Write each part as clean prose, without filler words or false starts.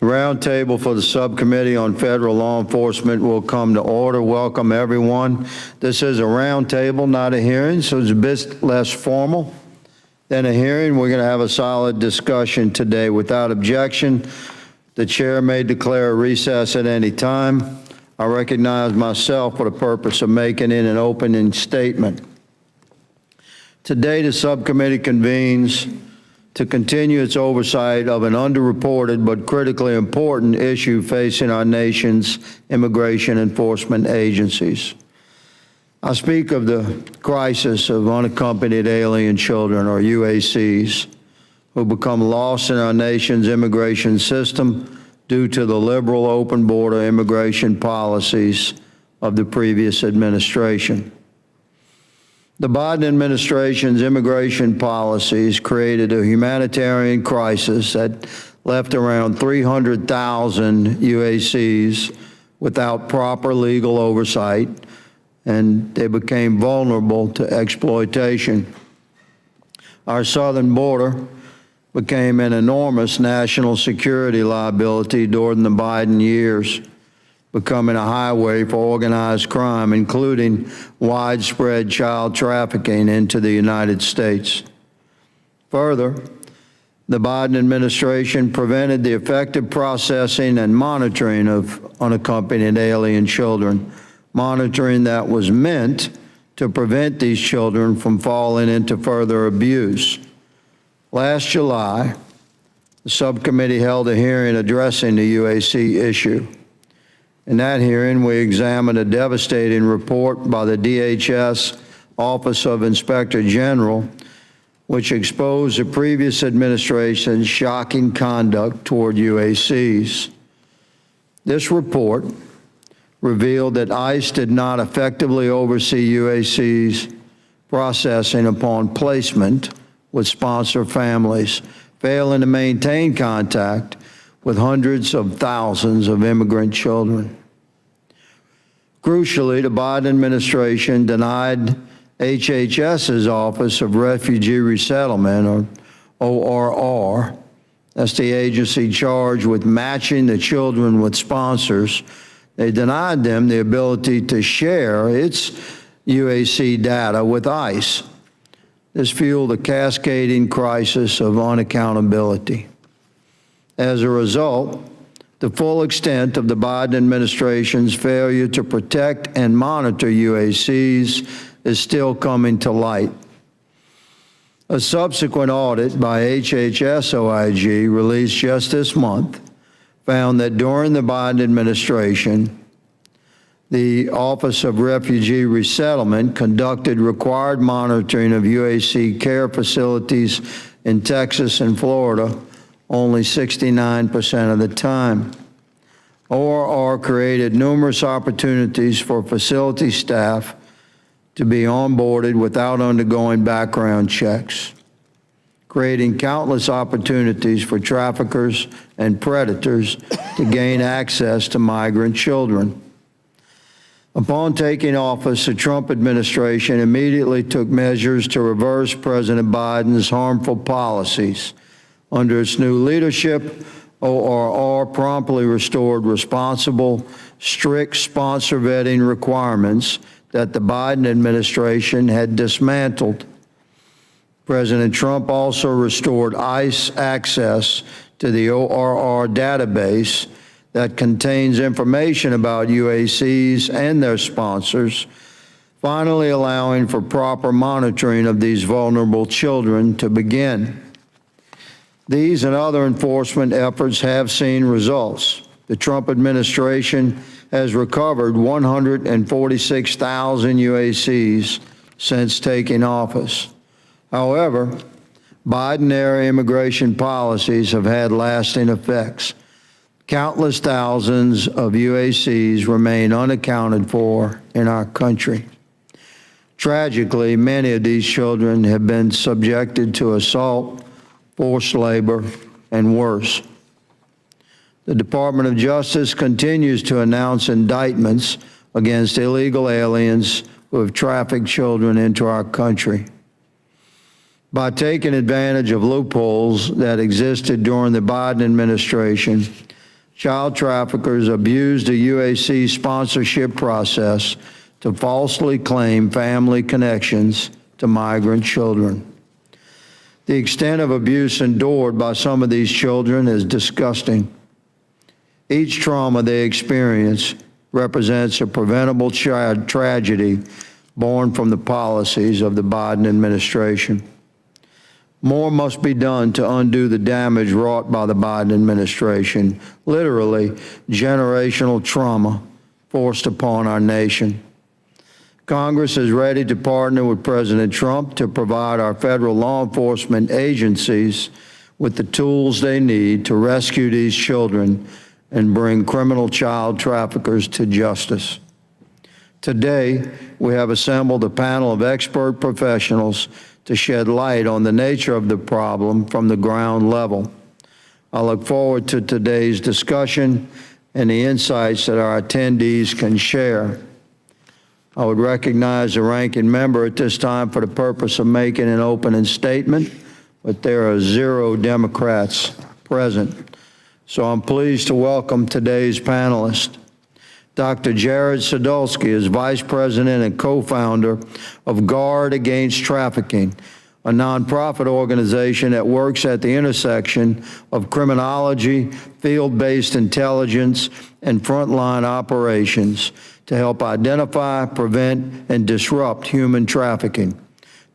Roundtable for the Subcommittee on Federal Law Enforcement will come to order. Welcome, everyone. This is a roundtable, not a hearing, so it's a bit less formal than a hearing. We're going to have a solid discussion today. Without objection, the chair may declare a recess at any time. I recognize myself for the purpose of making it an opening statement. Today, the subcommittee convenes to continue its oversight of an underreported but critically important issue facing our nation's immigration enforcement agencies. I speak of the crisis of unaccompanied alien children, or UACs, who become lost in our nation's immigration system due to the liberal open border immigration policies of the previous administration. The Biden administration's immigration policies created a humanitarian crisis that left around 300,000 UACs without proper legal oversight, and they became vulnerable to exploitation. Our southern border became an enormous national security liability during the Biden years, becoming a highway for organized crime, including widespread child trafficking into the United States. Further, the Biden administration prevented the effective processing and monitoring of unaccompanied alien children, monitoring that was meant to prevent these children from falling into further abuse. Last July, the subcommittee held a hearing addressing the UAC issue. In that hearing, we examined a devastating report by the DHS Office of Inspector General, which exposed the previous administration's shocking conduct toward UACs. This report revealed that ICE did not effectively oversee UACs processing upon placement with sponsor families, failing to maintain contact with hundreds of thousands of immigrant children. Crucially, the Biden administration denied HHS's Office of Refugee Resettlement, or ORR, that's the agency charged with matching the children with sponsors. They denied them the ability to share its UAC data with ICE. This fueled a cascading crisis of unaccountability. As a result, the full extent of the Biden administration's failure to protect and monitor UACs is still coming to light. A subsequent audit by HHS OIG released just this month found that during the Biden administration, the Office of Refugee Resettlement conducted required monitoring of UAC care facilities in Texas and Florida only 69% of the time. ORR created numerous opportunities for facility staff to be onboarded without undergoing background checks, creating countless opportunities for traffickers and predators to gain access to migrant children. Upon taking office, the Trump administration immediately took measures to reverse President Biden's harmful policies. Under its new leadership, ORR promptly restored responsible, strict sponsor vetting requirements that the Biden administration had dismantled. President Trump also restored ICE access to the ORR database that contains information about UACs and their sponsors, finally allowing for proper monitoring of these vulnerable children to begin. These and other enforcement efforts have seen results. The Trump administration has recovered 146,000 UACs since taking office. However, Biden-era immigration policies have had lasting effects. Countless thousands of UACs remain unaccounted for in our country. Tragically, many of these children have been subjected to assault, forced labor, and worse. The Department of Justice continues to announce indictments against illegal aliens who have trafficked children into our country. By taking advantage of loopholes that existed during the Biden administration, child traffickers abuse the UAC sponsorship process to falsely claim family connections to migrant children. The extent of abuse endured by some of these children is disgusting. Each trauma they experience represents a preventable tragedy born from the policies of the Biden administration. More must be done to undo the damage wrought by the Biden administration, literally generational trauma forced upon our nation. Congress is ready to partner with President Trump to provide our federal law enforcement agencies with the tools they need to rescue these children and bring criminal child traffickers to justice. Today, we have assembled a panel of expert professionals to shed light on the nature of the problem from the ground level. I look forward to today's discussion and the insights that our attendees can share. I would recognize the ranking member at this time for the purpose of making an opening statement, but there are 0 Democrats present. So I'm pleased to welcome today's panelist. Dr. Jared Sadulski is Vice President and co-founder of Guard Against Trafficking, a nonprofit organization that works at the intersection of criminology, field-based intelligence, and frontline operations to help identify, prevent, and disrupt human trafficking.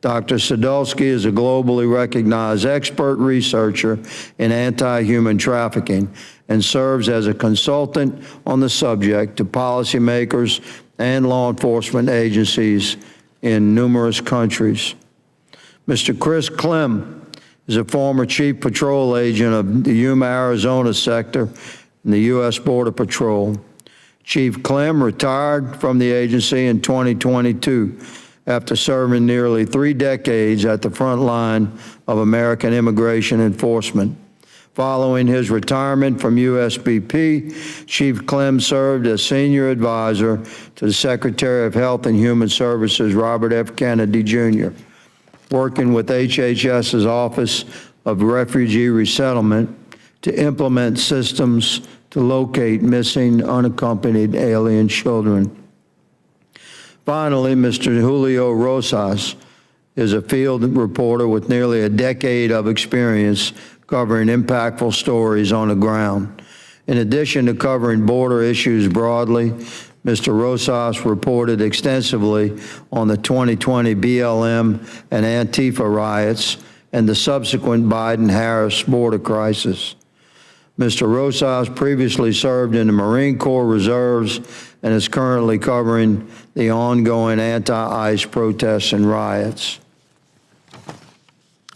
Dr. Sadulski is a globally recognized expert researcher in anti-human trafficking and serves as a consultant on the subject to policymakers and law enforcement agencies in numerous countries. Mr. Chris Clem is a former Chief Patrol Agent of the Yuma, Arizona sector in the U.S. Border Patrol. Chief Clem retired from the agency in 2022 after serving nearly 3 decades at the front line of American immigration enforcement. Following his retirement from USBP, Chief Clem served as senior advisor to the Secretary of Health and Human Services, Robert F. Kennedy, Jr., working with HHS's Office of Refugee Resettlement to implement systems to locate missing unaccompanied alien children. Finally, Mr. Julio Rosas is a field reporter with nearly a decade of experience covering impactful stories on the ground. In addition to covering border issues broadly, Mr. Rosas reported extensively on the 2020 BLM and Antifa riots and the subsequent Biden-Harris border crisis. Mr. Rosas previously served in the Marine Corps Reserves and is currently covering the ongoing anti-ICE protests and riots.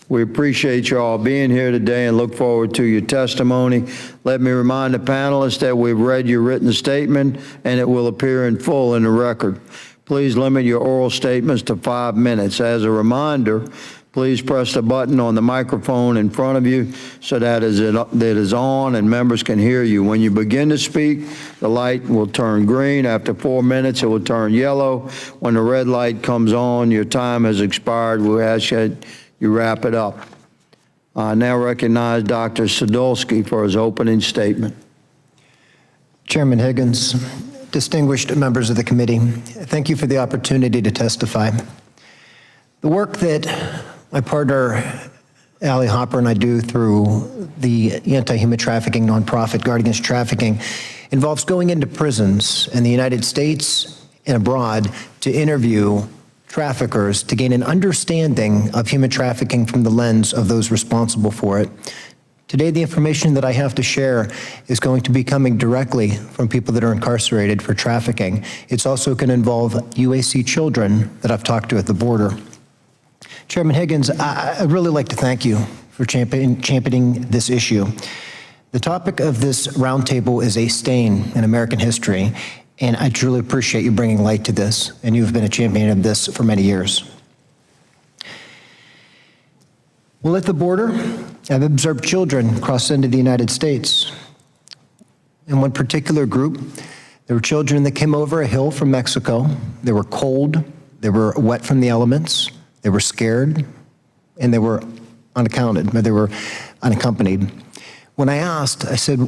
We appreciate you all being here today and look forward to your testimony. Let me remind the panelists that we've read your written statement and it will appear in full in the record. Please limit your oral statements to 5 minutes. As a reminder, please press the button on the microphone in front of you so that it is on and members can hear you. When you begin to speak, the light will turn green. After 4 minutes, it will turn yellow. When the red light comes on, your time has expired. We ask that you wrap it up. I now recognize Dr. Sadulski for his opening statement. Chairman Higgins, distinguished members of the committee, thank you for the opportunity to testify. The work that my partner, Allie Hopper, and I do through the anti-human trafficking nonprofit Guard Against Trafficking involves going into prisons in the United States and abroad to interview traffickers to gain an understanding of human trafficking from the lens of those responsible for it. Today, the information that I have to share is going to be coming directly from people that are incarcerated for trafficking. It's also going to involve UAC children that I've talked to at the border. Chairman Higgins, I'd really like to thank you for championing this issue. The topic of this roundtable is a stain in American history, and I truly appreciate you bringing light to this, and you've been a champion of this for many years. Well, at the border, I've observed children cross into the United States. In one particular group, there were children that came over a hill from Mexico. They were cold, they were wet from the elements, they were scared, and they were unaccounted, but they were unaccompanied. When I asked, I said,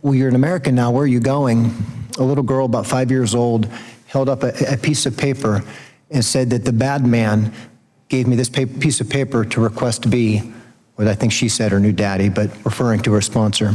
well, you're an American now, where are you going? A little girl about 5 years old held up a piece of paper and said that the bad man gave me this piece of paper to request to be what I think she said her new daddy, but referring to her sponsor.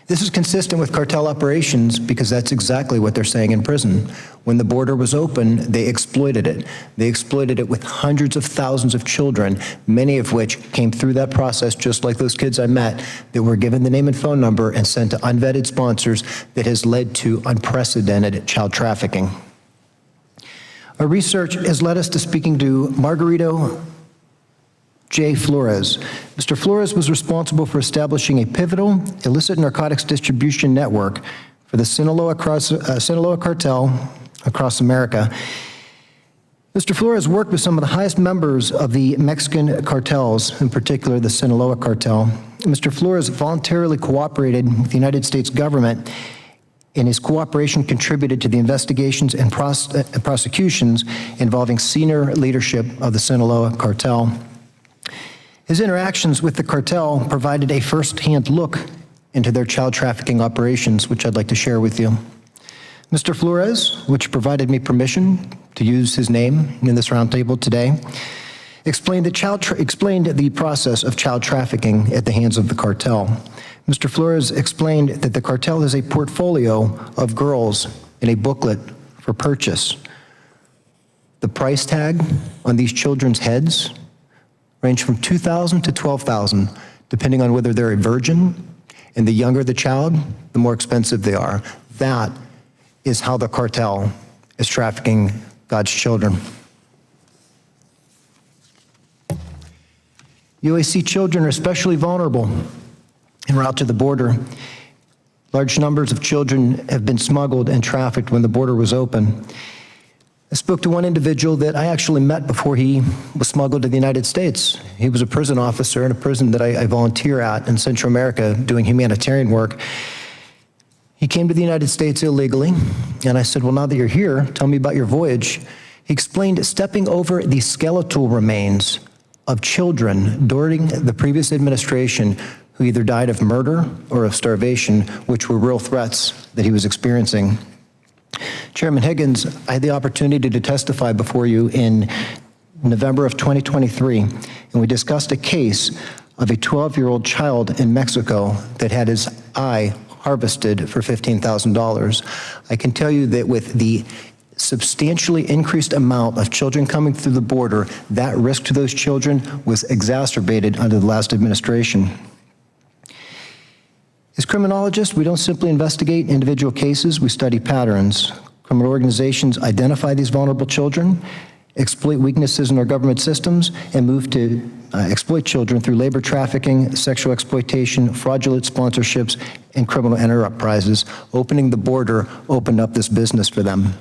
This is consistent with cartel operations because that's exactly what they're saying in prison. When the border was open, they exploited it. They exploited it with hundreds of thousands of children, many of which came through that process just like those kids I met that were given the name and phone number and sent to unvetted sponsors that has led to unprecedented child trafficking. Our research has led us to speaking to Margarito J. Flores. Mr. Flores was responsible for establishing a pivotal illicit narcotics distribution network for the Sinaloa cartel across America. Mr. Flores worked with some of the highest members of the Mexican cartels, in particular the Sinaloa cartel. Mr. Flores voluntarily cooperated with the United States government, and his cooperation contributed to the investigations and prosecutions involving senior leadership of the Sinaloa cartel. His interactions with the cartel provided a first-hand look into their child trafficking operations, which I'd like to share with you. Mr. Flores, which provided me permission to use his name in this roundtable today, explained the process of child trafficking at the hands of the cartel. Mr. Flores explained that the cartel has a portfolio of girls in a booklet for purchase. The price tag on these children's heads range from $2,000 to $12,000, depending on whether they're a virgin, and the younger the child, the more expensive they are. That is how the cartel is trafficking God's children. UAC children are especially vulnerable en route to the border. Large numbers of children have been smuggled and trafficked when the border was open. I spoke to one individual that I actually met before he was smuggled to the United States. He was a prison officer in a prison that I volunteer at in Central America doing humanitarian work. He came to the United States illegally, and I said, well, now that you're here, tell me about your voyage. He explained stepping over the skeletal remains of children during the previous administration who either died of murder or of starvation, which were real threats that he was experiencing. Chairman Higgins, I had the opportunity to testify before you in November of 2023, and we discussed a case of a 12-year-old child in Mexico that had his eye harvested for $15,000. I can tell you that with the substantially increased amount of children coming through the border, that risk to those children was exacerbated under the last administration. As criminologists, we don't simply investigate individual cases, we study patterns. Criminal organizations identify these vulnerable children, exploit weaknesses in our government systems, and move to exploit children through labor trafficking, sexual exploitation, fraudulent sponsorships, and criminal enterprises. Opening the border opened up this business for them.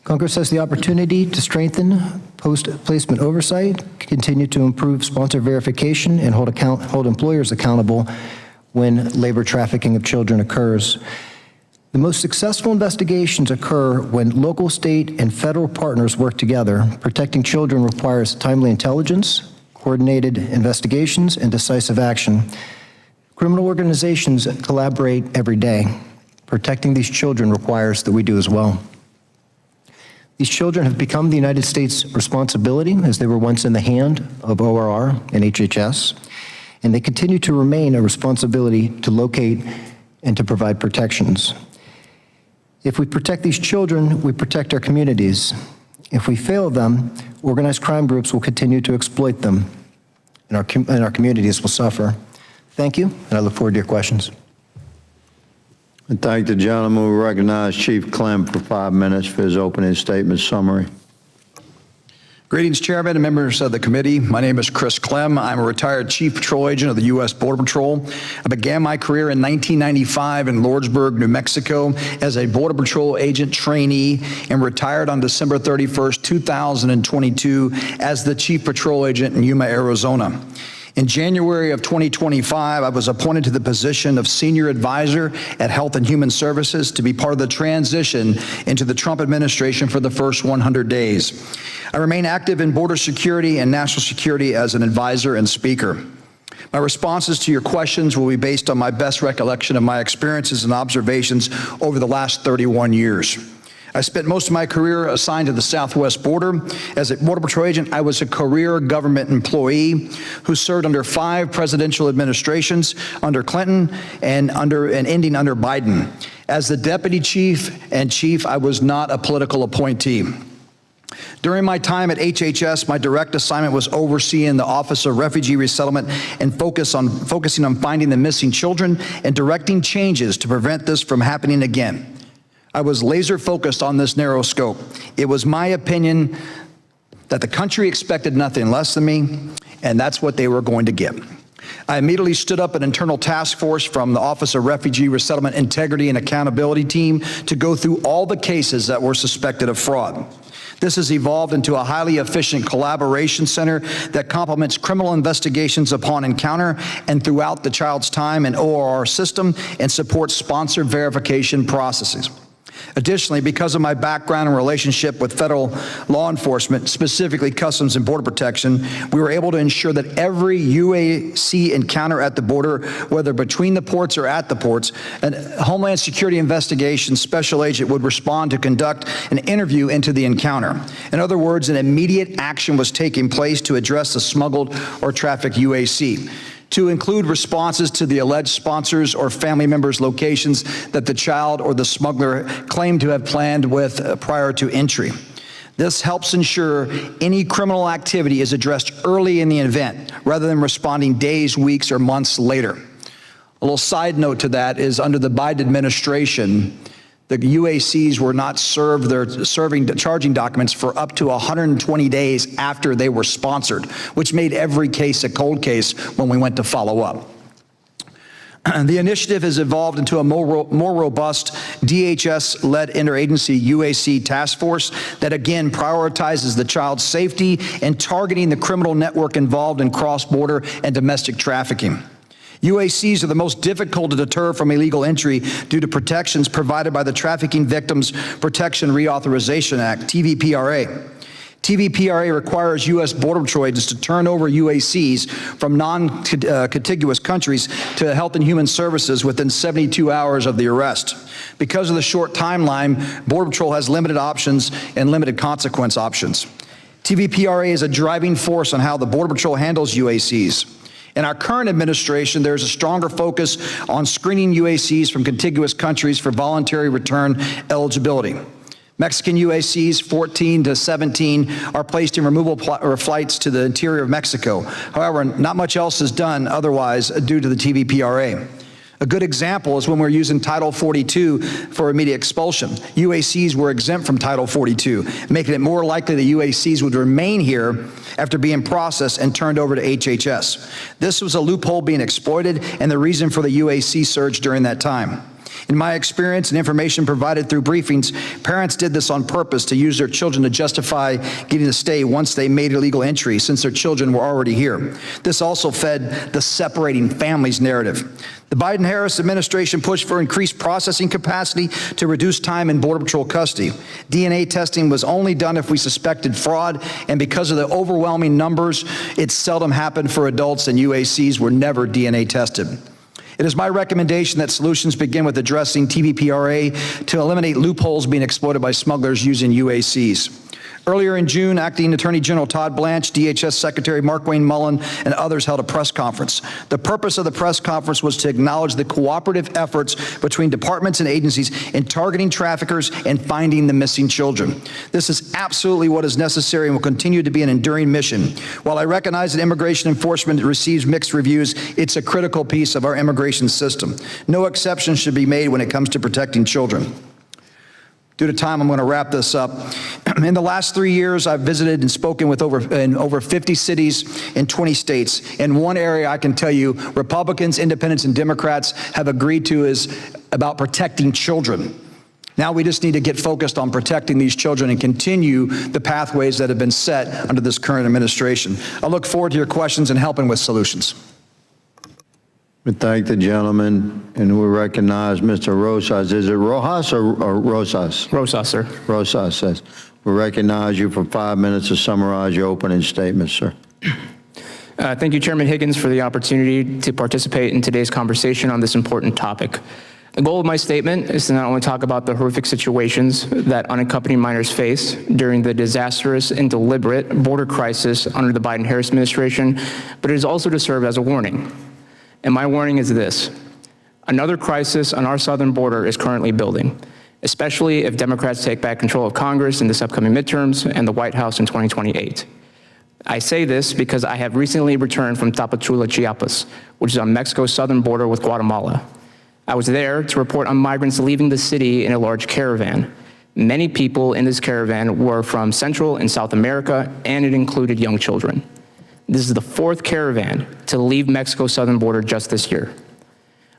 Congress has the opportunity to strengthen post-placement oversight, continue to improve sponsor verification, and hold employers accountable when labor trafficking of children occurs. The most successful investigations occur when local, state, and federal partners work together. Protecting children requires timely intelligence, coordinated investigations, and decisive action. Criminal organizations collaborate every day. Protecting these children requires that we do as well. These children have become the United States' responsibility, as they were once in the hand of ORR and HHS, and they continue to remain a responsibility to locate and to provide protections. If we protect these children, we protect our communities. If we fail them, organized crime groups will continue to exploit them, and our communities will suffer. Thank you, and I look forward to your questions. I thank the gentleman. We recognize Chief Clem for 5 minutes for his opening statement summary. Greetings, Chairman and members of the committee. My name is Chris Clem. I'm a retired Chief Patrol Agent of the U.S. Border Patrol. I began my career in 1995 in Lordsburg, New Mexico as a Border Patrol Agent trainee and retired on December 31st, 2022 as the Chief Patrol Agent in Yuma, Arizona. In January of 2025, I was appointed to the position of Senior Advisor at Health and Human Services to be part of the transition into the Trump administration for the first 100 days. I remain active in border security and national security as an advisor and speaker. My responses to your questions will be based on my best recollection of my experiences and observations over the last 31 years. I spent most of my career assigned to the southwest border. As a Border Patrol agent, I was a career government employee who served under 5 presidential administrations, under Clinton and ending under Biden. As the deputy chief, I was not a political appointee. During my time at HHS, my direct assignment was overseeing the Office of Refugee Resettlement and focusing on finding the missing children and directing changes to prevent this from happening again. I was laser focused on this narrow scope. It was my opinion that the country expected nothing less than me, and that's what they were going to get. I immediately stood up an internal task force from the Office of Refugee Resettlement Integrity and Accountability team to go through all the cases that were suspected of fraud. This has evolved into a highly efficient collaboration center that complements criminal investigations upon encounter and throughout the child's time in ORR system and supports sponsor verification processes. Additionally, because of my background and relationship with federal law enforcement, specifically Customs and Border Protection, we were able to ensure that every UAC encounter at the border, whether between the ports or at the ports, a Homeland Security Investigation Special Agent would respond to conduct an interview into the encounter. In other words, an immediate action was taking place to address the smuggled or trafficked UAC, to include responses to the alleged sponsors or family members' locations that the child or the smuggler claimed to have planned with prior to entry. This helps ensure any criminal activity is addressed early in the event, rather than responding days, weeks, or months later. A little side note to that is under the Biden administration, the UACs were not served their charging documents for up to 120 days after they were sponsored, which made every case a cold case when we went to follow up. The initiative has evolved into a more robust DHS-led interagency UAC task force that again prioritizes the child's safety and targeting the criminal network involved in cross-border and domestic trafficking. UACs are the most difficult to deter from illegal entry due to protections provided by the Trafficking Victims Protection Reauthorization Act, TVPRA. TVPRA requires U.S. Border Patrol agents to turn over UACs from non-contiguous countries to Health and Human Services within 72 hours of the arrest. Because of the short timeline, Border Patrol has limited options and limited consequence options. TVPRA is a driving force on how the Border Patrol handles UACs. In our current administration, there's a stronger focus on screening UACs from contiguous countries for voluntary return eligibility. Mexican UACs 14 to 17 are placed in removal flights to the interior of Mexico. However, not much else is done otherwise due to the TVPRA. A good example is when we're using Title 42 for immediate expulsion. UACs were exempt from Title 42, making it more likely that UACs would remain here after being processed and turned over to HHS. This was a loophole being exploited and the reason for the UAC surge during that time. In my experience and information provided through briefings, parents did this on purpose to use their children to justify getting to stay once they made illegal entry, since their children were already here. This also fed the separating families narrative. The Biden-Harris administration pushed for increased processing capacity to reduce time in Border Patrol custody. DNA testing was only done if we suspected fraud, and because of the overwhelming numbers, it seldom happened for adults, and UACs were never DNA tested. It is my recommendation that solutions begin with addressing TVPRA to eliminate loopholes being exploited by smugglers using UACs. Earlier in June, Acting Attorney General Todd Blanche, DHS Secretary Mark Wayne Mullen, and others held a press conference. The purpose of the press conference was to acknowledge the cooperative efforts between departments and agencies in targeting traffickers and finding the missing children. This is absolutely what is necessary and will continue to be an enduring mission. While I recognize that immigration enforcement receives mixed reviews, it's a critical piece of our immigration system. No exceptions should be made when it comes to protecting children. Due to time, I'm going to wrap this up. In the last 3 years, I've visited and spoken with over 50 cities in 20 states. In one area, I can tell you, Republicans, Independents, and Democrats have agreed to is about protecting children. Now we just need to get focused on protecting these children and continue the pathways that have been set under this current administration. I look forward to your questions and helping with solutions. We thank the gentleman, and we recognize Mr. Rosas. Is it Rojas or Rosas? Rosas, sir. Rosas says. We recognize you for 5 minutes to summarize your opening statement, sir. Thank you, Chairman Higgins, for the opportunity to participate in today's conversation on this important topic. The goal of my statement is to not only talk about the horrific situations that unaccompanied minors face during the disastrous and deliberate border crisis under the Biden-Harris administration, but it is also to serve as a warning. And my warning is this: another crisis on our southern border is currently building, especially if Democrats take back control of Congress in this upcoming midterms and the White House in 2028. I say this because I have recently returned from Tapachula, Chiapas, which is on Mexico's southern border with Guatemala. I was there to report on migrants leaving the city in a large caravan. Many people in this caravan were from Central and South America, and it included young children. This is the fourth caravan to leave Mexico's southern border just this year.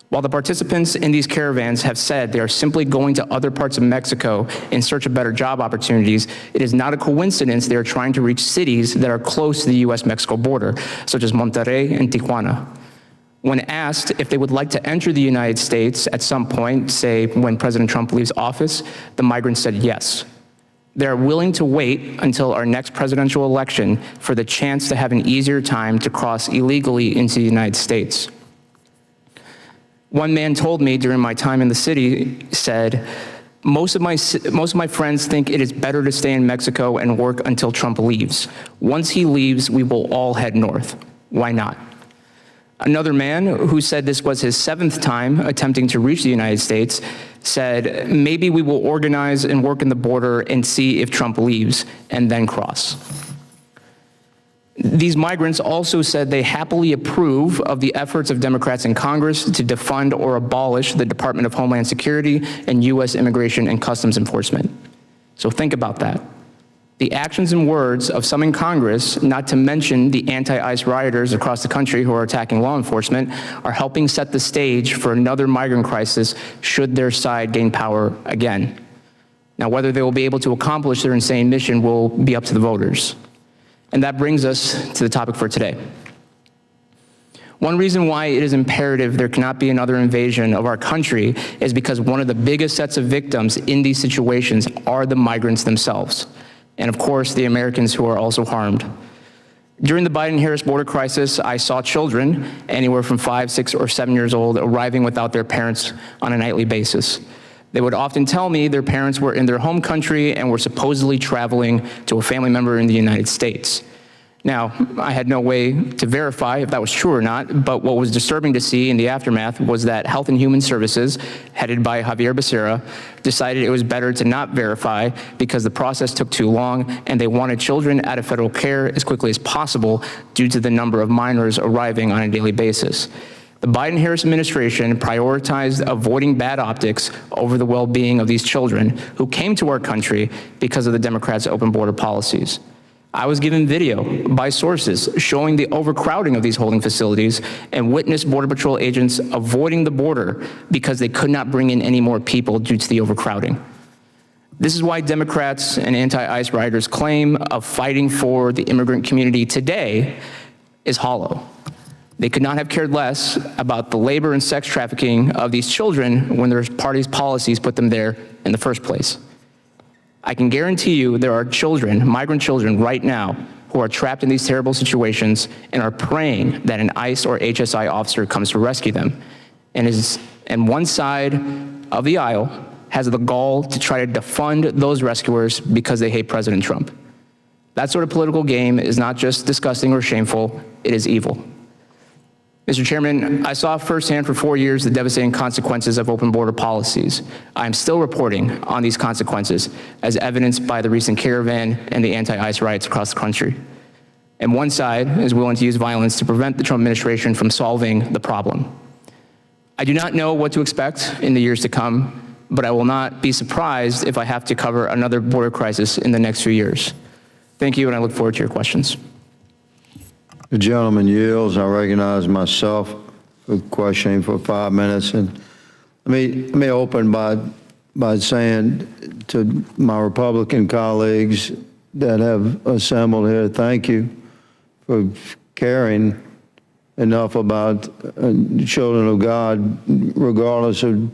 While the participants in these caravans have said they are simply going to other parts of Mexico in search of better job opportunities, it is not a coincidence they are trying to reach cities that are close to the US-Mexico border, such as Monterrey and Tijuana. When asked if they would like to enter the United States at some point, say when President Trump leaves office, the migrants said yes. They are willing to wait until our next presidential election for the chance to have an easier time to cross illegally into the United States. One man told me during my time in the city, said, most of my friends think it is better to stay in Mexico and work until Trump leaves. Once he leaves, we will all head north. Why not? Another man who said this was his 7th time attempting to reach the United States said, maybe we will organize and work in the border and see if Trump leaves and then cross. These migrants also said they happily approve of the efforts of Democrats in Congress to defund or abolish the Department of Homeland Security and U.S. Immigration and Customs Enforcement. So think about that. The actions and words of some in Congress, not to mention the anti-ICE rioters across the country who are attacking law enforcement, are helping set the stage for another migrant crisis should their side gain power again. Now, whether they will be able to accomplish their insane mission will be up to the voters. And that brings us to the topic for today. One reason why it is imperative there cannot be another invasion of our country is because one of the biggest sets of victims in these situations are the migrants themselves. And of course, the Americans who are also harmed. During the Biden-Harris border crisis, I saw children, anywhere from 5, 6, or 7 years old, arriving without their parents on a nightly basis. They would often tell me their parents were in their home country and were supposedly traveling to a family member in the United States. Now, I had no way to verify if that was true or not, but what was disturbing to see in the aftermath was that Health and Human Services, headed by Javier Becerra, decided it was better to not verify because the process took too long and they wanted children out of federal care as quickly as possible due to the number of minors arriving on a daily basis. The Biden-Harris administration prioritized avoiding bad optics over the well-being of these children who came to our country because of the Democrats' open border policies. I was given video by sources showing the overcrowding of these holding facilities and witnessed Border Patrol agents avoiding the border because they could not bring in any more people due to the overcrowding. This is why Democrats and anti-ICE rioters' claim of fighting for the immigrant community today is hollow. They could not have cared less about the labor and sex trafficking of these children when their party's policies put them there in the first place. I can guarantee you there are children, migrant children right now, who are trapped in these terrible situations and are praying that an ICE or HSI officer comes to rescue them. And one side of the aisle has the gall to try to defund those rescuers because they hate President Trump. That sort of political game is not just disgusting or shameful, it is evil. Mr. Chairman, I saw firsthand for 4 years the devastating consequences of open border policies. I am still reporting on these consequences, as evidenced by the recent caravan and the anti-ICE riots across the country. And one side is willing to use violence to prevent the Trump administration from solving the problem. I do not know what to expect in the years to come, but I will not be surprised if I have to cover another border crisis in the next few years. Thank you, and I look forward to your questions. The gentleman yields. I recognize myself for questioning for 5 minutes. And let me open by saying to my Republican colleagues that have assembled here, thank you for caring enough about children of God, regardless of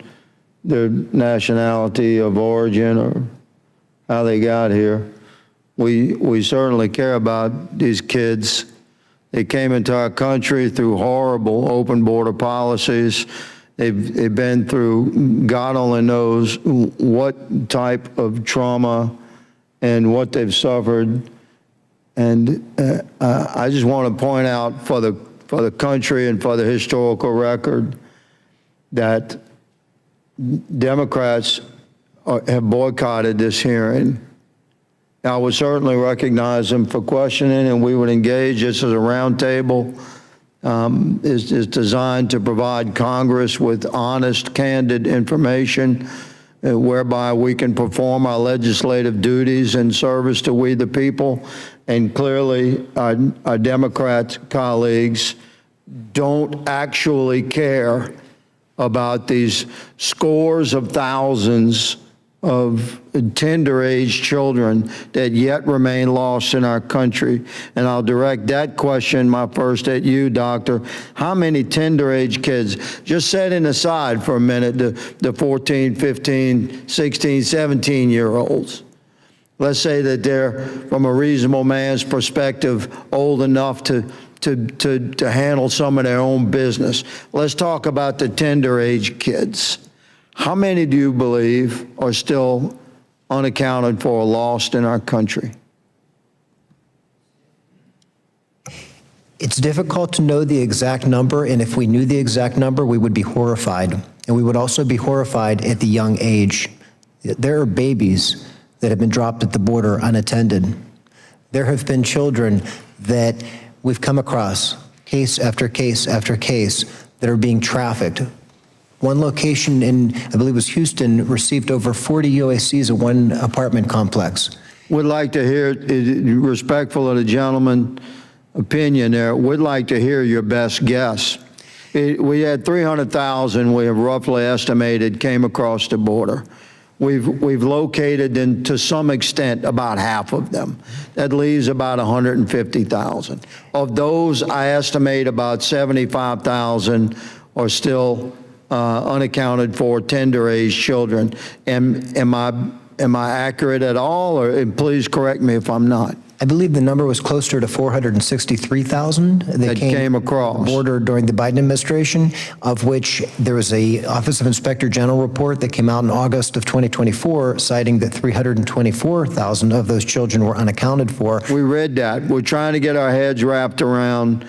their nationality of origin or how they got here. We certainly care about these kids They came into our country through horrible open border policies. They've been through God only knows what type of trauma and what they've suffered. And I just want to point out for the country and for the historical record that Democrats have boycotted this hearing. I would certainly recognize them for questioning, and we would engage. This is a roundtable. Is designed to provide Congress with honest, candid information whereby we can perform our legislative duties in service to we the people. And clearly, our Democrat colleagues don't actually care about these scores of thousands of tender-age children that yet remain lost in our country. And I'll direct that question, my first, at you, Doctor. How many tender-age kids, just setting aside for a minute the 14, 15, 16, 17-year-olds, let's say that they're, from a reasonable man's perspective, old enough to handle some of their own business. Let's talk about the tender-age kids. How many do you believe are still unaccounted for or lost in our country? It's difficult to know the exact number, and if we knew the exact number, we would be horrified. And we would also be horrified at the young age. There are babies that have been dropped at the border unattended. There have been children that we've come across, case after case after case, that are being trafficked. One location in, I believe it was Houston, received over 40 UACs at one apartment complex. Would like to hear, respectful of the gentleman's opinion there, would like to hear your best guess. We had 300,000, we have roughly estimated, came across the border. We've located, in, to some extent, about half of them. That leaves about 150,000. Of those, I estimate about 75,000 are still unaccounted for tender-age children. Am I accurate at all, or and please correct me if I'm not? I believe the number was closer to 463,000 that came across the border during the Biden administration, of which there was a Office of Inspector General report that came out in August of 2024 citing that 324,000 of those children were unaccounted for. We read that. We're trying to get our heads wrapped around.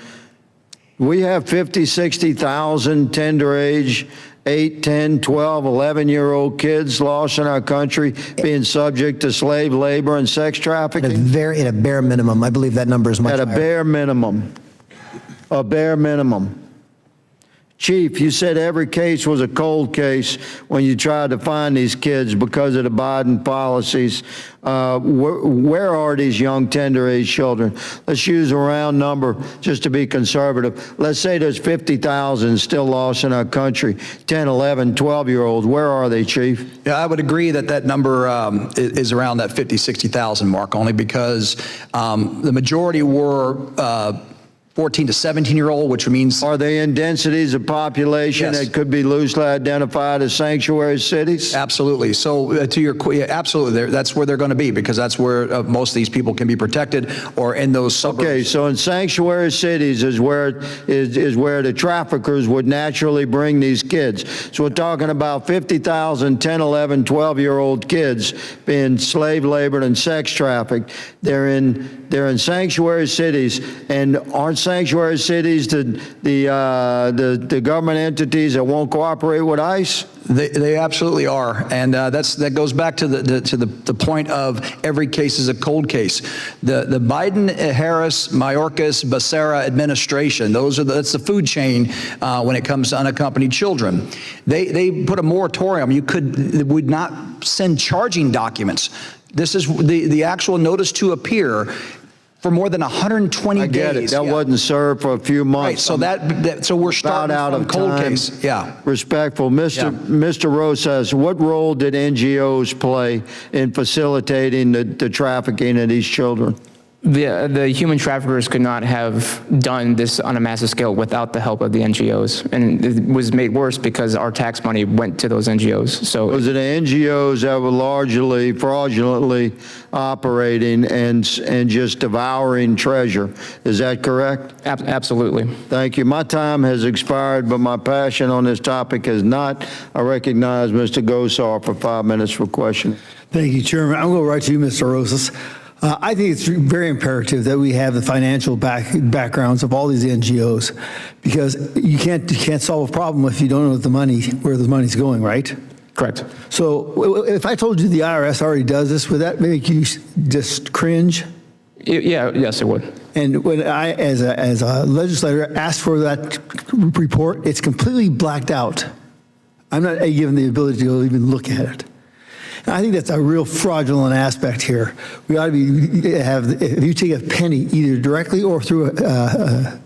We have 50, 60,000 tender-age, 8, 10, 12, 11-year-old kids lost in our country being subject to slave labor and sex trafficking? At a bare minimum. I believe that number is much higher. At a bare minimum. A bare minimum. Chief, you said every case was a cold case when you tried to find these kids because of the Biden policies. Where are these young tender-age children? Let's use a round number just to be conservative. Let's say there's 50,000 still lost in our country, 10, 11, 12-year-olds. Where are they, Chief? Yeah, I would agree that that number is around that 50, 60,000 mark, only because the majority were 14 to 17-year-old, which means... Are they in densities of population Yes. that could be loosely identified as sanctuary cities? Absolutely. So to your, absolutely, that's where they're going to be, because that's where most of these people can be protected, or in those suburbs. Okay, so in sanctuary cities is where the traffickers would naturally bring these kids. So we're talking about 50,000 10, 11, 12-year-old kids being slave labored and sex trafficked. They're in sanctuary cities, and aren't sanctuary cities the government entities that won't cooperate with ICE? They absolutely are, and that goes back to the point of every case is a cold case. The Biden, Harris, Mayorkas, Becerra administration, that's the food chain when it comes to unaccompanied children. They put a moratorium. Would not send charging documents. This is the actual notice to appear for more than 120 days. I get it. That wasn't served for a few months. Right. So we're starting out from of cold time. case. Yeah. Respectful. Mr. Rosas, what role did NGOs play in facilitating the trafficking of these children? The human traffickers could not have done this on a massive scale without the help of the NGOs. And it was made worse because our tax money went to those NGOs. So Was it the NGOs that were largely fraudulently operating and just devouring treasure? Is that correct? absolutely. Thank you. My time has expired, but my passion on this topic has not. I recognize Mr. Gosar for 5 minutes for questioning. Thank you, Chairman. I'm going to go right to you, Mr. Rosas. I think it's very imperative that we have the financial backgrounds of all these NGOs, because you can't solve a problem if you don't know where the money's going, right? Correct. So if I told you the IRS already does this, would that make you just cringe? Yes, it would. And when I, as a legislator, asked for that report, it's completely blacked out. I'm not given the ability to even look at it. And I think that's a real fraudulent aspect here. We ought to if you take a penny either directly or through a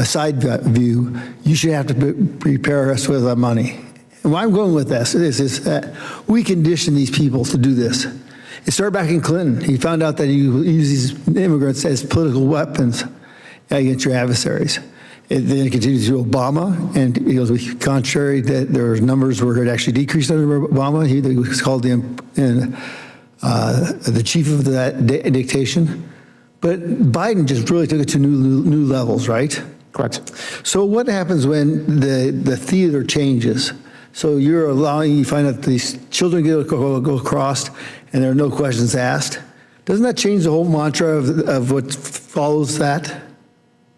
side view, you should have to prepare us with our money. And why I'm going with this is that we condition these people to do this. It started back in Clinton. He found out that you use these immigrants as political weapons against your adversaries. Then it continues to Obama, and he goes, contrary that there were numbers where it actually decreased under Obama. He was called the chief of that dictation. But Biden just really took it to new levels, right? Correct. So what happens when the theater changes? So you find out these children go across, and there are no questions asked. Doesn't that change the whole mantra of what follows that?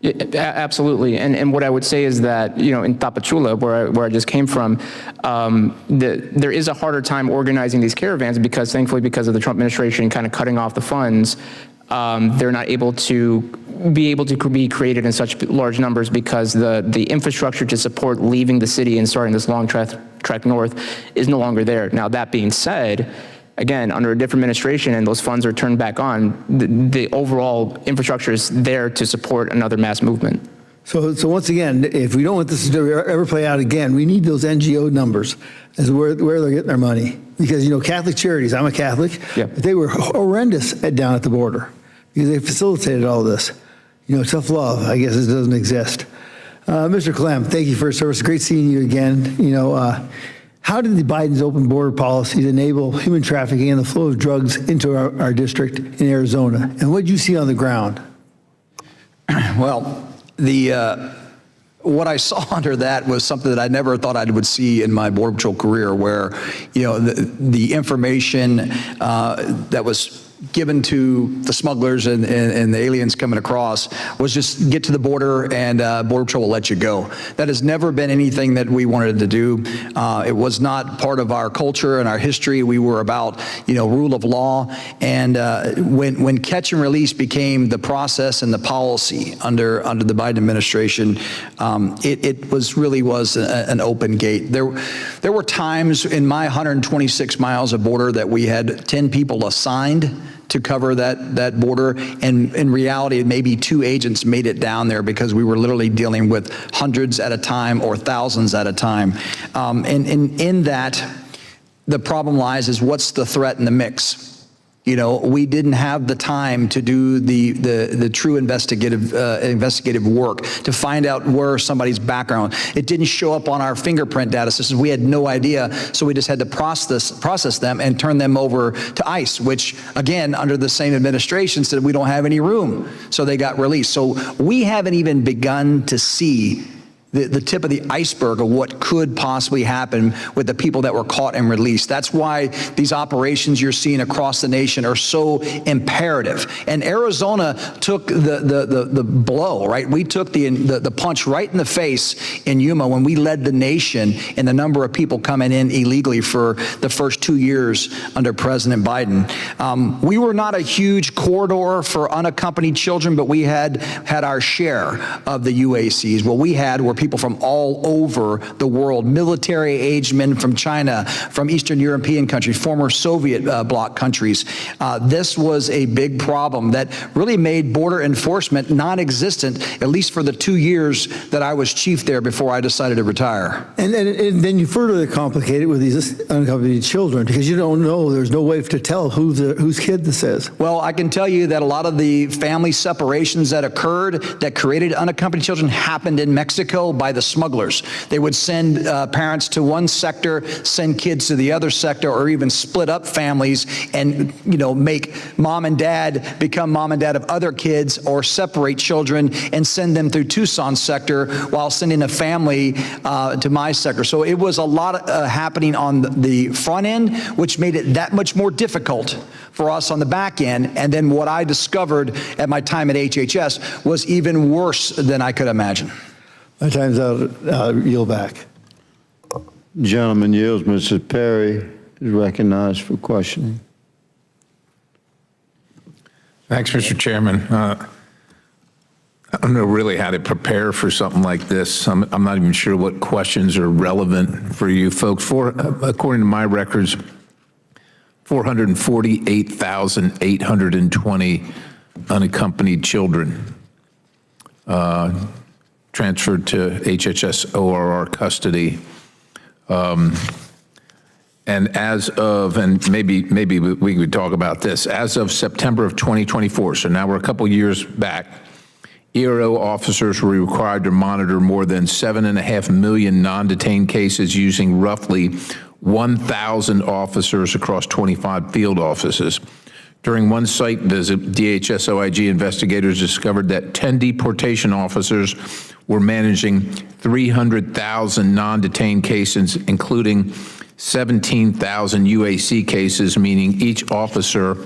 Yeah, absolutely. And what I would say is that, in Tapachula, where I just came from, there is a harder time organizing these caravans because, thankfully, because of the Trump administration kind of cutting off the funds, they're not able to be created in such large numbers because the infrastructure to support leaving the city and starting this long trek north is no longer there. Now, that being said, again, under a different administration and those funds are turned back on, the overall infrastructure is there to support another mass movement. So once again, if we don't want this to ever play out again, we need those NGO numbers as where they're getting their money. Because, Catholic Charities, I'm a Catholic, Yep. they were horrendous down at the border because they facilitated all this. Tough love, I guess, it doesn't exist. Mr. Clem, thank you for your service. Great seeing you again. How did the Biden's open border policies enable human trafficking and the flow of drugs into our district in Arizona? And what did you see on the ground? Well, what I saw under that was something that I never thought I would see in my Border Patrol career, where, the information that was given to the smugglers and the aliens coming across was just get to the border and Border Patrol will let you go. That has never been anything that we wanted to do. It was not part of our culture and our history. We were about, rule of law. And when catch and release became the process and the policy under the Biden administration, it was an open gate. There were times in my 126 miles of border that we had 10 people assigned to cover that border, and in reality, maybe 2 agents made it down there because we were literally dealing with hundreds at a time or thousands at a time. And in that, the problem lies is what's the threat in the mix? We didn't have the time to do the true investigative work to find out where somebody's background. It didn't show up on our fingerprint data systems. We had no idea, so we just had to process them and turn them over to ICE, which, again, under the same administration said we don't have any room, so they got released. So we haven't even begun to see the tip of the iceberg of what could possibly happen with the people that were caught and released. That's why these operations you're seeing across the nation are so imperative. And Arizona took the blow, right? We took the punch right in the face in Yuma when we led the nation in the number of people coming in illegally for the first 2 years under President Biden. We were not a huge corridor for unaccompanied children, but we had our share of the UACs. What we had were people from all over the world, military-aged men from China, from Eastern European countries, former Soviet bloc countries. This was a big problem that really made border enforcement non-existent, at least for the 2 years that I was chief there before I decided to retire. And then you further complicate it with these unaccompanied children, because you don't know, there's no way to tell whose kid this is. Well, I can tell you that a lot of the family separations that occurred that created unaccompanied children happened in Mexico by the smugglers. They would send parents to one sector, send kids to the other sector, or even split up families and, make mom and dad become mom and dad of other kids, or separate children and send them through Tucson's sector while sending a family to my sector. So it was a lot happening on the front end, which made it that much more difficult for us on the back end. And then what I discovered at my time at HHS was even worse than I could imagine. My time's out. I'll yield back. Gentleman yields. Mrs. Perry is recognized for questioning. Thanks, Mr. Chairman. I don't know really how to prepare for something like this. I'm not even sure what questions are relevant for you folks. According to my records, 448,820 unaccompanied children transferred to HHS ORR custody. And as of, and maybe we could talk about this, as of September of 2024, so now we're a couple years back, ERO officers were required to monitor more than 7.5 million non-detained cases using roughly 1,000 officers across 25 field offices. During one site visit, DHS OIG investigators discovered that 10 deportation officers were managing 300,000 non-detained cases, including 17,000 UAC cases, meaning each officer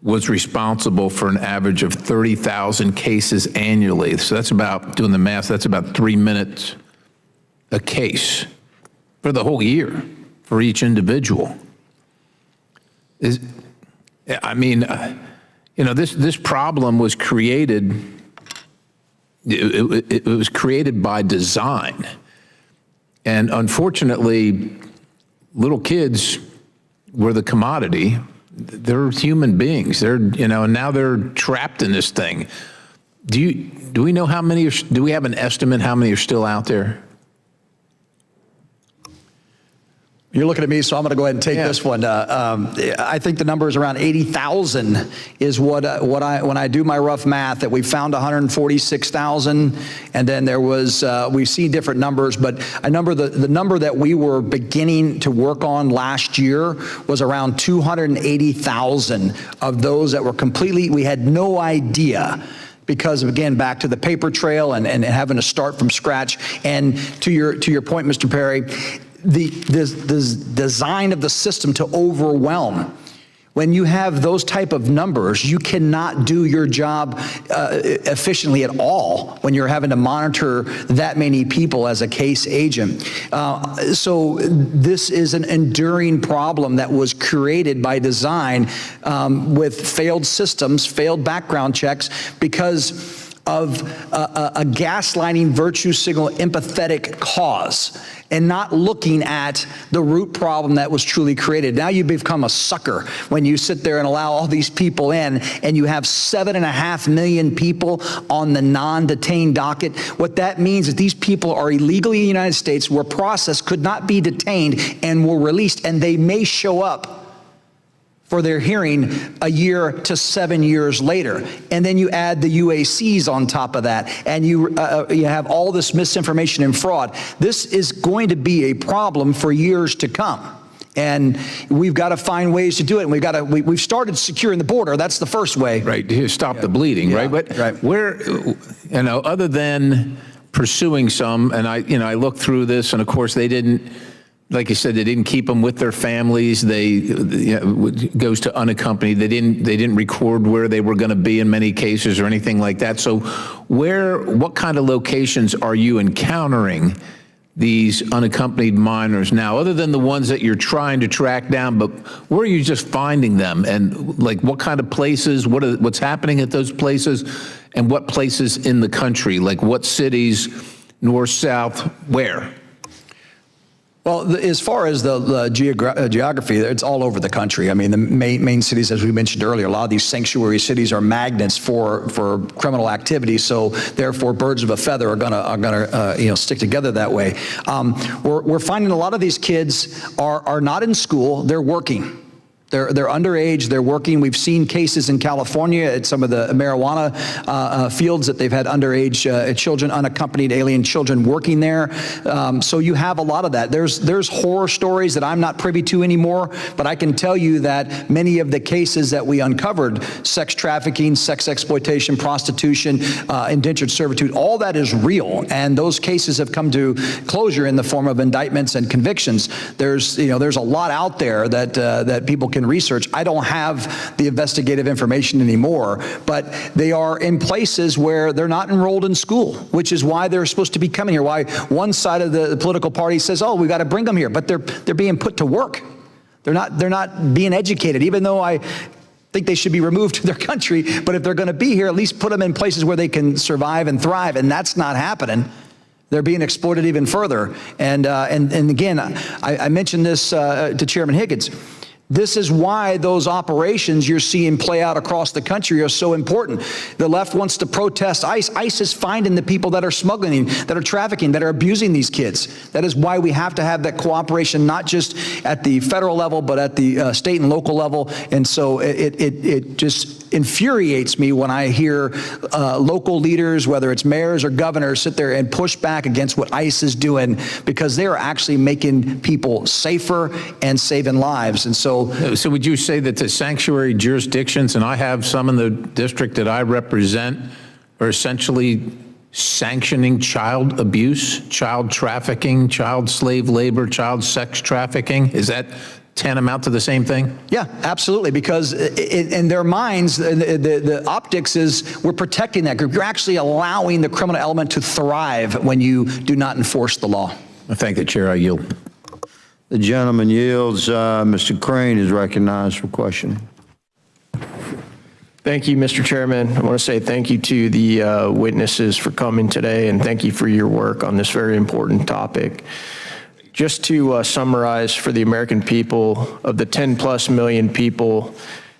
was responsible for an average of 30,000 cases annually. So that's about, doing the math, that's about 3 minutes a case for the whole year for each individual. This problem was created, it was created by design. And unfortunately, little kids were the commodity. They're human beings. They're, and now they're trapped in this thing. Do we know how many, do we have an estimate how many are still out there? You're looking at me, so I'm going to go ahead and take this one. I think the number is around 80,000 is when I do my rough math, that we found 146,000, and then there was, we've seen different numbers, but the number that we were beginning to work on last year was around 280,000 of those that were completely, we had no idea, because again, back to the paper trail and having to start from scratch. And to your point, Mr. Perry, the design of the system to overwhelm. When you have those type of numbers, you cannot do your job efficiently at all when you're having to monitor that many people as a case agent. So this is an enduring problem that was created by design with failed systems, failed background checks, because of a gaslighting virtue signal empathetic cause, and not looking at the root problem that was truly created. Now you become a sucker when you sit there and allow all these people in, and you have 7.5 million people on the non-detained docket. What that means is these people are illegally in the United States, were processed, could not be detained, and were released, and they may show up for their hearing a year to 7 years later. And then you add the UACs on top of that, and you have all this misinformation and fraud. This is going to be a problem for years to come. And we've got to find ways to do it. And we've started securing the border. That's the first way. Right, to stop the bleeding, right? But where, other than pursuing some, and I looked through this, and of course they didn't, like you said, they didn't keep them with their families. It goes to unaccompanied. They didn't record where they were going to be in many cases or anything like that. So what kind of locations are you encountering these unaccompanied minors now, other than the ones that you're trying to track down, but where are you just finding them? And like what kind of places, what's happening at those places, and what places in the country, like what cities north, south, where? Well, as far as the geography, it's all over the country. I mean, the main cities, as we mentioned earlier, a lot of these sanctuary cities are magnets for criminal activity. So therefore, birds of a feather are gonna stick together that way. We're finding a lot of these kids are not in school; they're working. They're underage, they're working. We've seen cases in California at some of the marijuana fields that they've had underage children, unaccompanied alien children working there. So you have a lot of that. There's horror stories that I'm not privy to anymore, but I can tell you that many of the cases that we uncovered, sex trafficking, sex exploitation, prostitution, indentured servitude, all that is real. And those cases have come to closure in the form of indictments and convictions. There's a lot out there that people can research. I don't have the investigative information anymore, but they are in places where they're not enrolled in school, which is why they're supposed to be coming here. Why one side of the political party says, "Oh, we got to bring them here," but they're being put to work. They're not being educated, even though I think they should be removed to their country. But if they're going to be here, at least put them in places where they can survive and thrive, and that's not happening. They're being exploited even further. And again, I mentioned this to Chairman Higgins. This is why those operations you're seeing play out across the country are so important. The left wants to protest ICE. ICE is finding the people that are smuggling, that are trafficking, that are abusing these kids. That is why we have to have that cooperation, not just at the federal level, but at the state and local level. And so it just infuriates me when I hear local leaders, whether it's mayors or governors, sit there and push back against what ICE is doing, because they are actually making people safer and saving lives. And so would you say that the sanctuary jurisdictions, and I have some in the district that I represent, are essentially sanctioning child abuse, child trafficking, child slave labor, child sex trafficking? Is that tantamount to the same thing? Yeah, absolutely, because in their minds, the optics is we're protecting that group. You're actually allowing the criminal element to thrive when you do not enforce the law. I thank the chair. I yield. The gentleman yields. Mr. Crane is recognized for questioning. Thank you, Mr. Chairman. I want to say thank you to the witnesses for coming today, and thank you for your work on this very important topic. Just to summarize for the American people, of the 10+ million people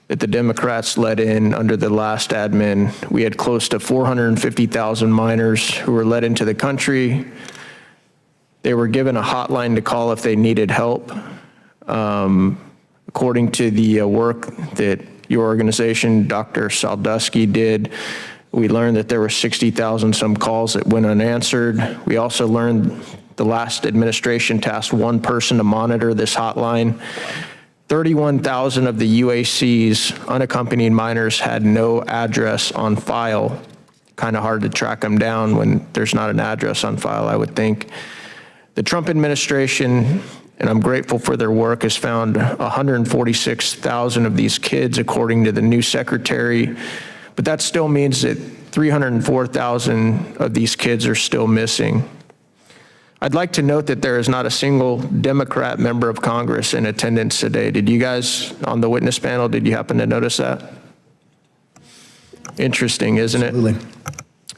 that the Democrats let in under the last admin, we had close to 450,000 minors who were let into the country. They were given a hotline to call if they needed help. According to the work that your organization, Dr. Saldusky, did, we learned that there were 60,000 some calls that went unanswered. We also learned the last administration tasked one person to monitor this hotline. 31,000 of the UAC's unaccompanied minors had no address on file. Kind of hard to track them down when there's not an address on file, I would think. The Trump administration, and I'm grateful for their work, has found 146,000 of these kids, according to the new secretary. But that still means that 304,000 of these kids are still missing. I'd like to note that there is not a single Democrat member of Congress in attendance today. Did you guys on the witness panel, did you happen to notice that? Interesting, isn't it? Absolutely.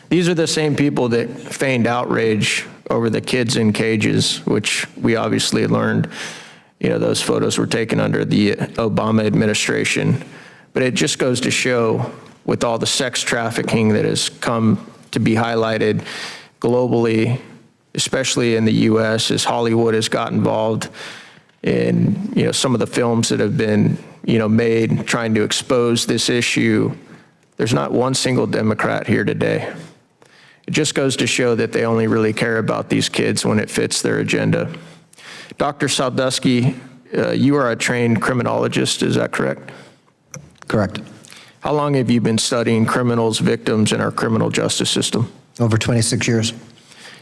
These are the same people that feigned outrage over the kids in cages, which we obviously learned, those photos were taken under the Obama administration. But it just goes to show, with all the sex trafficking that has come to be highlighted globally, especially in the U.S., as Hollywood has got involved in, some of the films that have been, made trying to expose this issue, there's not one single Democrat here today. It just goes to show that they only really care about these kids when it fits their agenda. Dr. Saldusky, you are a trained criminologist, is that correct? Correct. How long have you been studying criminals, victims in our criminal justice system? Over 26 years.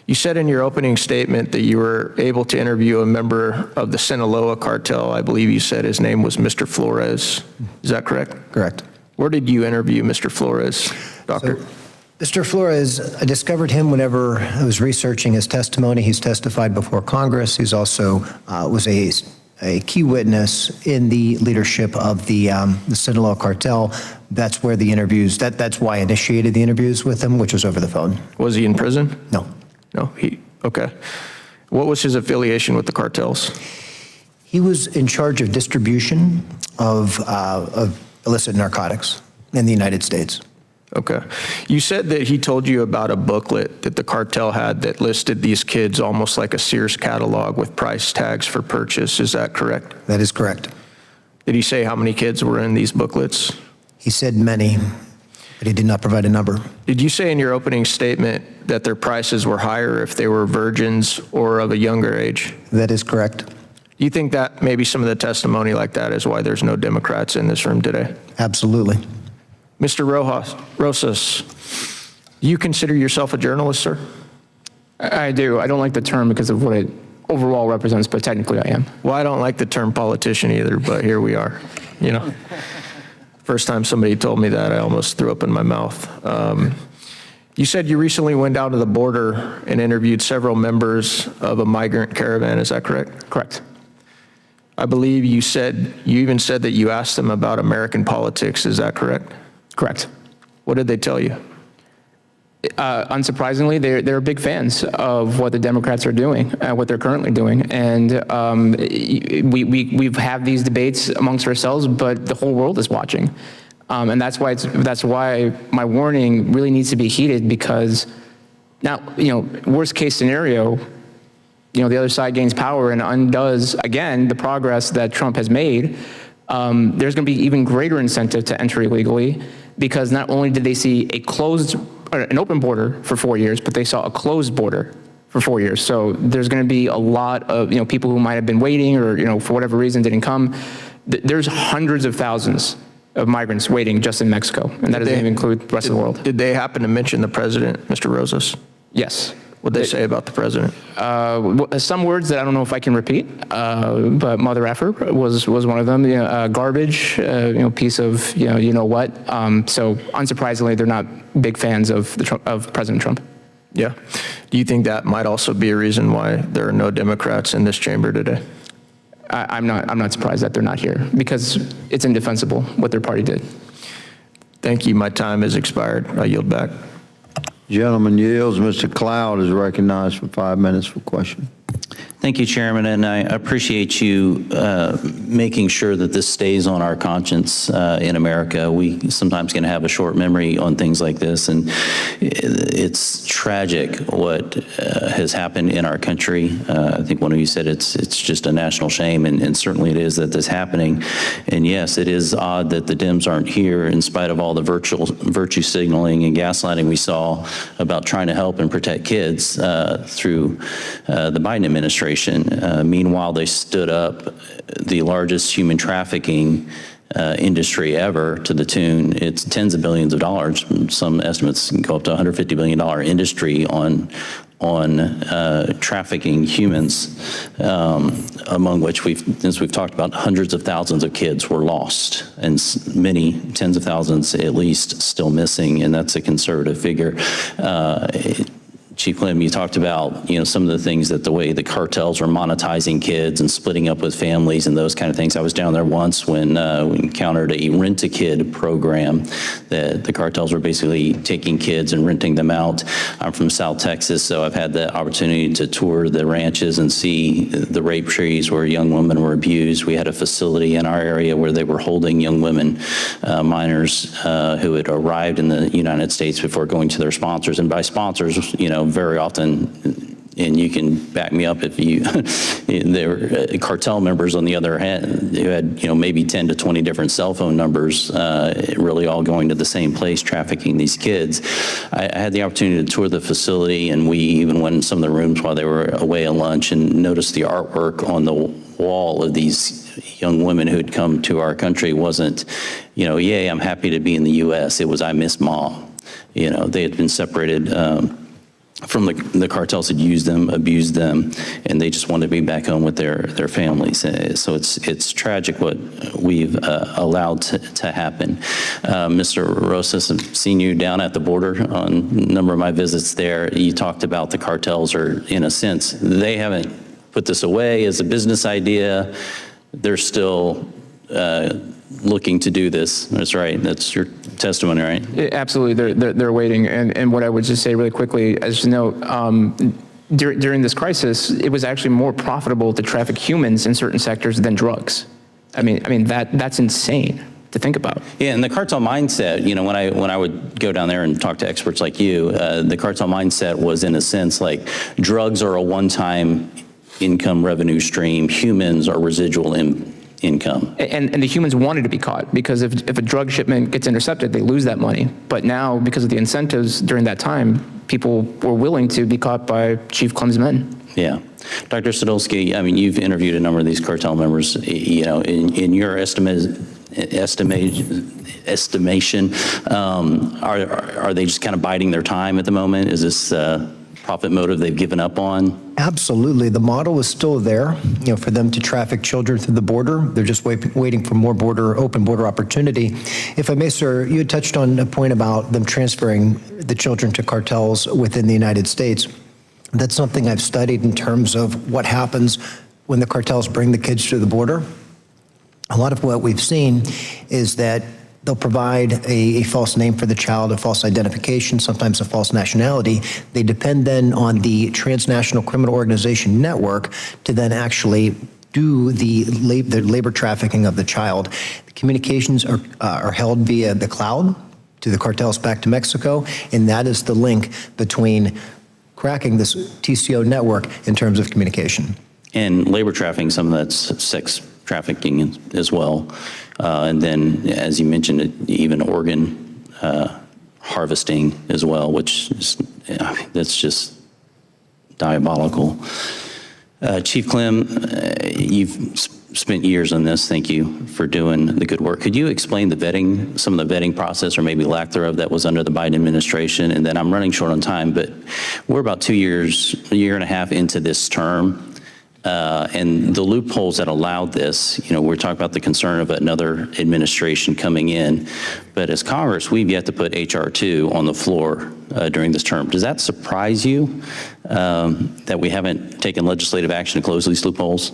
You said in your opening statement that you were able to interview a member of the Sinaloa cartel. I believe you said his name was Mr. Flores. Is that correct? Correct. Where did you interview Mr. Flores, Doctor? So, Mr. Flores, I discovered him whenever I was researching his testimony. He's testified before Congress. He's also was a key witness in the leadership of the Sinaloa cartel. That's where the interviews, that's why I initiated the interviews with him, which was over the phone. Was he in prison? No. No, okay. What was his affiliation with the cartels? He was in charge of distribution of illicit narcotics in the United States. Okay. You said that he told you about a booklet that the cartel had that listed these kids almost like a Sears catalog with price tags for purchase. Is that correct? That is correct. Did he say how many kids were in these booklets? He said many, but he did not provide a number. Did you say in your opening statement that their prices were higher if they were virgins or of a younger age? That is correct. Do you think that maybe some of the testimony like that is why there's no Democrats in this room today? Absolutely. Mr. Rosas, do you consider yourself a journalist, sir? I do. I don't like the term because of what it overall represents, but technically I am. Well, I don't like the term politician either, but here we are, you know. First time somebody told me that, I almost threw up in my mouth. You said you recently went down to the border and interviewed several members of a migrant caravan, is that correct? Correct. I believe you even said that you asked them about American politics, is that correct? Correct. What did they tell you? Unsurprisingly, they're big fans of what the Democrats are doing, what they're currently doing, and we've had these debates amongst ourselves, but the whole world is watching, and that's why my warning really needs to be heeded, because now, worst case scenario, the other side gains power and undoes again the progress that Trump has made. There's going to be even greater incentive to enter illegally, because not only did they see an open border for 4 years, but they saw a closed border for 4 years. So there's going to be a lot of people who might have been waiting or for whatever reason didn't come. There's hundreds of thousands of migrants waiting just in Mexico, and that doesn't even include the rest of the world. Did they happen to mention the president, Mr. Rosas? Yes. What did they say about the president? Some words that I don't know if I can repeat, but mother effer was one of them. Garbage, piece of you know what. So unsurprisingly, they're not big fans of President Trump. Yeah. Do you think that might also be a reason why there are no Democrats in this chamber today? I'm not surprised that they're not here, because it's indefensible what their party did. Thank you. My time has expired. I yield back. Gentleman yields. Mr. Cloud is recognized for 5 minutes for question. Thank you, Chairman, and I appreciate you making sure that this stays on our conscience in America. We sometimes can have a short memory on things like this, and it's tragic what has happened in our country. I think one of you said it's just a national shame, and certainly it is that this is happening. And yes, it is odd that the Dems aren't here in spite of all the virtue signaling and gaslighting we saw about trying to help and protect kids through the Biden administration. Meanwhile, they stood up the largest human trafficking industry ever, to the tune, it's tens of billions of dollars. Some estimates can go up to $150 billion industry on trafficking humans, among which as we've talked about, hundreds of thousands of kids were lost, and many tens of thousands at least still missing, and that's a conservative figure. Chief Clem, you talked about, some of the things that the way the cartels are monetizing kids and splitting up with families and those kind of things. I was down there once when we encountered a rent-a-kid program that the cartels were basically taking kids and renting them out. I'm from South Texas, so I've had the opportunity to tour the ranches and see the rape trees where young women were abused. We had a facility in our area where they were holding young women, minors who had arrived in the United States before going to their sponsors. And by sponsors, very often, and you can back me up if there were cartel members on the other hand who had, maybe 10 to 20 different cell phone numbers, really all going to the same place, trafficking these kids. I had the opportunity to tour the facility, and we even went in some of the rooms while they were away at lunch and noticed the artwork on the wall of these young women who had come to our country wasn't, yay, I'm happy to be in the U.S. It was, I miss mom. They had been separated from the cartels, had used them, abused them, and they just wanted to be back home with their families. So it's tragic what we've allowed to happen. Mr. Rosas, I've seen you down at the border on a number of my visits there. You talked about the cartels are, in a sense, they haven't put this away as a business idea. They're still looking to do this. That's right. That's your testimony, right? Absolutely. They're waiting. And what I would just say really quially, as you know, during this crisis, it was actually more profitable to traffic humans in certain sectors than drugs. I mean that's insane to think about. Yeah, and the cartel mindset, you know, when I would go down there and talk to experts like you, the cartel mindset was, in a sense, like drugs are a one-time income revenue stream, humans are residual income. And the humans wanted to be caught, because if a drug shipment gets intercepted, they lose that money. But now, because of the incentives during that time, people were willing to be caught by Chief Clem's men. Yeah. Dr. Sadolsky, I mean, you've interviewed a number of these cartel members. You know, in your estimation, are they just kind of biding their time at the moment? Is this profit motive they've given up on? Absolutely. The model is still there, you know, for them to traffic children through the border. They're just waiting for more open border opportunity. If I may, sir, you had touched on a point about them transferring the children to cartels within the United States. That's something I've studied in terms of what happens when the cartels bring the kids to the border. A lot of what we've seen is that they'll provide a false name for the child, a false identification, sometimes a false nationality. They depend then on the transnational criminal organization network to then actually do the labor trafficking of the child. The communications are held via the cloud to the cartels back to Mexico, and that is the link between cracking this TCO network in terms of communication. And labor trafficking, some of that's sex trafficking as well. And then, as you mentioned, even organ harvesting as well, which is, that's just diabolical. Chief Clem, you've spent years on this. Thank you for doing the good work. Could you explain the vetting, some of the vetting process, or maybe lack thereof, that was under the Biden administration? And then I'm running short on time, but we're about 2 years, a year and a half into this term. And the loopholes that allowed this, you know, we're talking about the concern of another administration coming in, but as Congress, we've yet to put H.R. 2 on the floor during this term. Does that surprise you that we haven't taken legislative action to close these loopholes?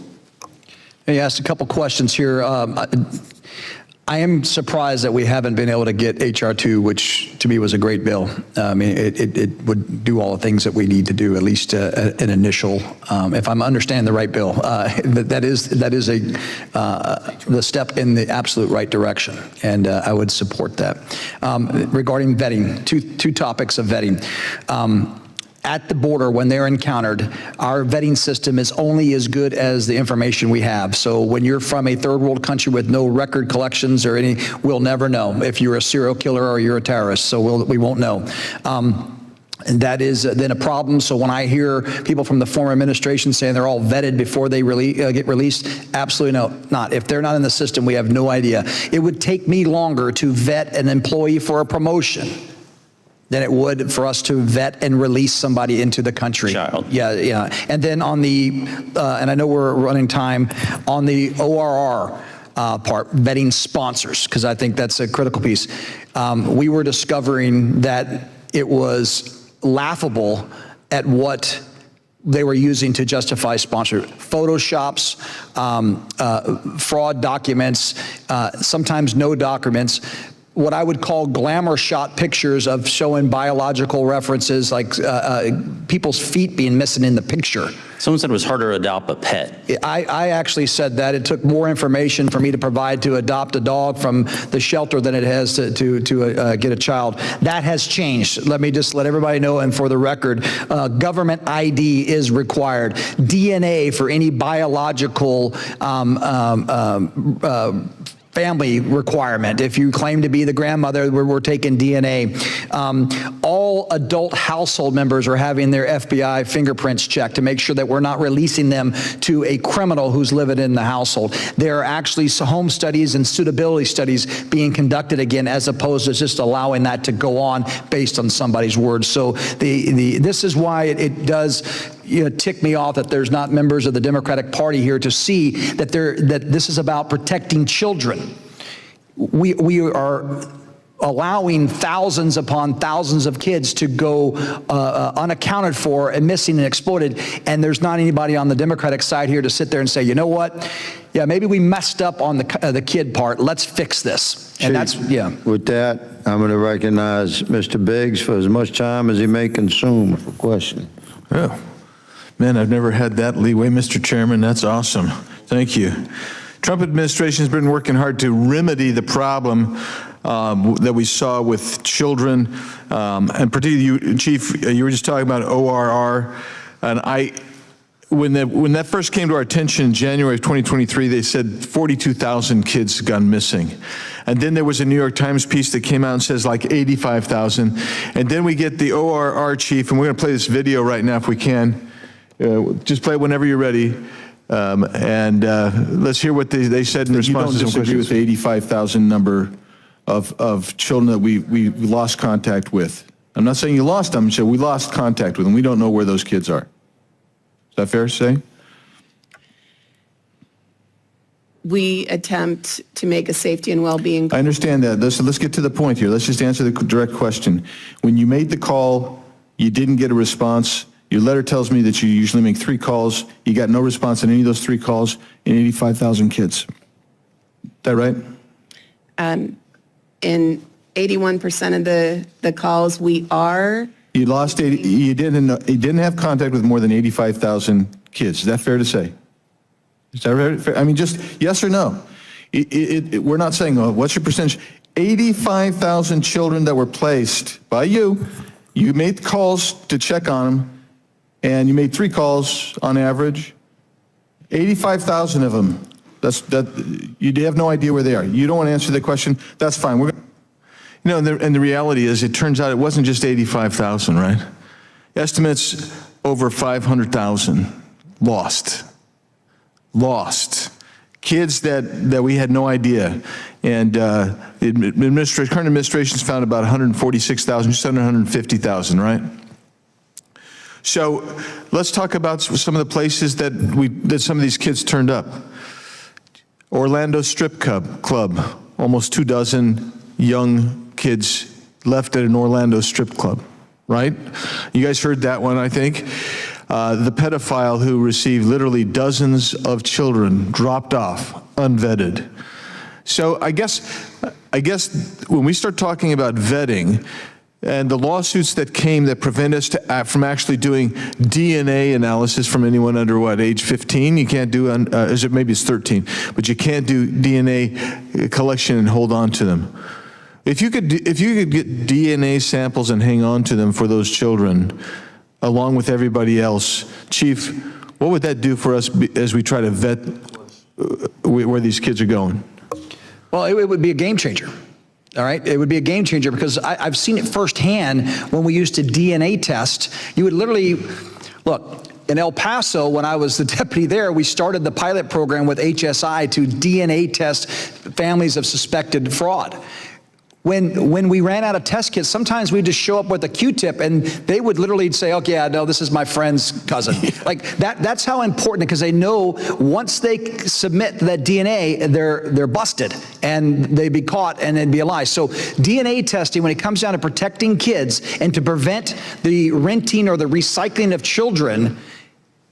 You asked a couple questions here. I am surprised that we haven't been able to get H.R. 2, which to me was a great bill. I mean, it would do all the things that we need to do, at least an initial, if I'm understanding the right bill. That is the step in the absolute right direction, and I would support that. Regarding vetting, two topics of vetting. At the border, when they're encountered, our vetting system is only as good as the information we have. So when you're from a third world country with no record collections or any, we'll never know if you're a serial killer or you're a terrorist. So we won't know. And that is then a problem. So when I hear people from the former administration saying they're all vetted before they get released, absolutely not. If they're not in the system, we have no idea. It would take me longer to vet an employee for a promotion than it would for us to vet and release somebody into the country. Child. Yeah. And then on the, and I know we're running time, on the ORR part, vetting sponsors, because I think that's a critical piece. We were discovering that it was laughable at what they were using to justify sponsorship. Photoshops, fraud documents, sometimes no documents, what I would call glamour shot pictures of showing biological references, like people's feet being missing in the picture. Someone said it was harder to adopt a pet. I actually said that. It took more information for me to provide to adopt a dog from the shelter than it has to get a child. That has changed. Let me just let everybody know, and for the record, government ID is required. DNA for any biological family requirement. If you claim to be the grandmother, we're taking DNA. All adult household members are having their FBI fingerprints checked to make sure that we're not releasing them to a criminal who's living in the household. There are actually home studies and suitability studies being conducted again, as opposed to just allowing that to go on based on somebody's words. So this is why it does tick me off that there's not members of the Democratic Party here to see that this is about protecting children. We are allowing thousands upon thousands of kids to go unaccounted for and missing and exploited, and there's not anybody on the Democratic side here to sit there and say, you know what? Yeah, maybe we messed up on the kid part. Let's fix this. And that's, yeah. With that, I'm going to recognize Mr. Biggs for as much time as he may consume for question. Yeah. Man, I've never had that leeway, Mr. Chairman. That's awesome. Thank you. Trump administration has been working hard to remedy the problem that we saw with children, and particularly you, Chief, you were just talking about ORR, and when that first came to our attention in January of 2023, they said 42,000 kids gone missing. And then there was a New York Times piece that came out and says like 85,000. And then we get the ORR chief, and we're going to play this video right now if we can. Just play it whenever you're ready. Let's hear what they said in response to some questions. You don't disagree with the 85,000 number of children that we lost contact with? I'm not saying you lost them, so we lost contact with them. We don't know where those kids are. Is that fair to say? We attempt to make a safety and well-being. I understand that. Let's get to the point here. Let's just answer the direct question. When you made the call, you didn't get a response. Your letter tells me that you usually make 3 calls. You got no response on any of those 3 calls in 85,000 kids. Is that right? In 81% of the calls, we are. You lost 80. You didn't have contact with more than 85,000 kids. Is that fair to say? Is that fair? I mean, just yes or no. We're not saying, oh, what's your percentage? 85,000 children that were placed by you. You made calls to check on them, and you made 3 calls on average. 85,000 of them. You have no idea where they are. You don't want to answer the question. That's fine. And the reality is, it turns out it wasn't just 85,000, right? Estimates over 500,000 lost. Kids that we had no idea. And the current administration's found about 146,000, just under 150,000, right? So let's talk about some of the places that some of these kids turned up. Orlando Strip Club, almost 24 young kids left at an Orlando strip club, right? You guys heard that one, I think. The pedophile who received literally dozens of children dropped off, unvetted. So I guess when we start talking about vetting and the lawsuits that came that prevent us from actually doing DNA analysis from anyone under what, age 15? You can't do, maybe it's 13, but you can't do DNA collection and hold on to them. If you could get DNA samples and hang on to them for those children, along with everybody else, Chief, what would that do for us as we try to vet where these kids are going? Well, it would be a game changer. All right, it would be a game changer because I've seen it firsthand when we used to DNA test. You would literally, look, in El Paso, when I was the deputy there, we started the pilot program with HSI to DNA test families of suspected fraud. When we ran out of test kits, sometimes we'd just show up with a Q-tip and they would literally say, okay, yeah, no, this is my friend's cousin. Like that's how important, because they know once they submit that DNA, they're busted and they'd be caught and it'd be a lie. So DNA testing, when it comes down to protecting kids and to prevent the renting or the recycling of children,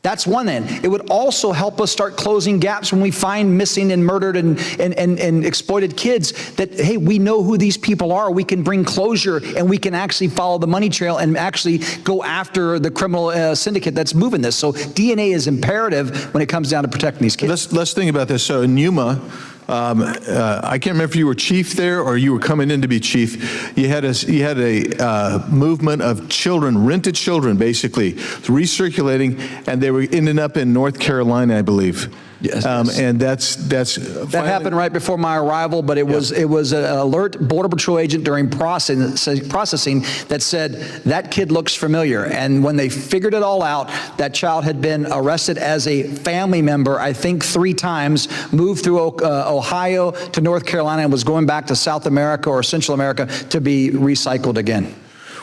that's one end. It would also help us start closing gaps when we find missing and murdered and exploited kids, that, hey, we know who these people are. We can bring closure and we can actually follow the money trail and actually go after the criminal syndicate that's moving this. So DNA is imperative when it comes down to protecting these kids. Let's think about this. So in Yuma, I can't remember if you were chief there or you were coming in to be chief. You had a movement of children, rented children, basically recirculating, and they were ending up in North Carolina, I believe. Yes. And that happened right before my arrival, but it was an alert Border Patrol agent during processing that said that kid looks familiar. And when they figured it all out, that child had been arrested as a family member, I think 3 times, moved through Ohio to North Carolina, and was going back to South America or Central America to be recycled again.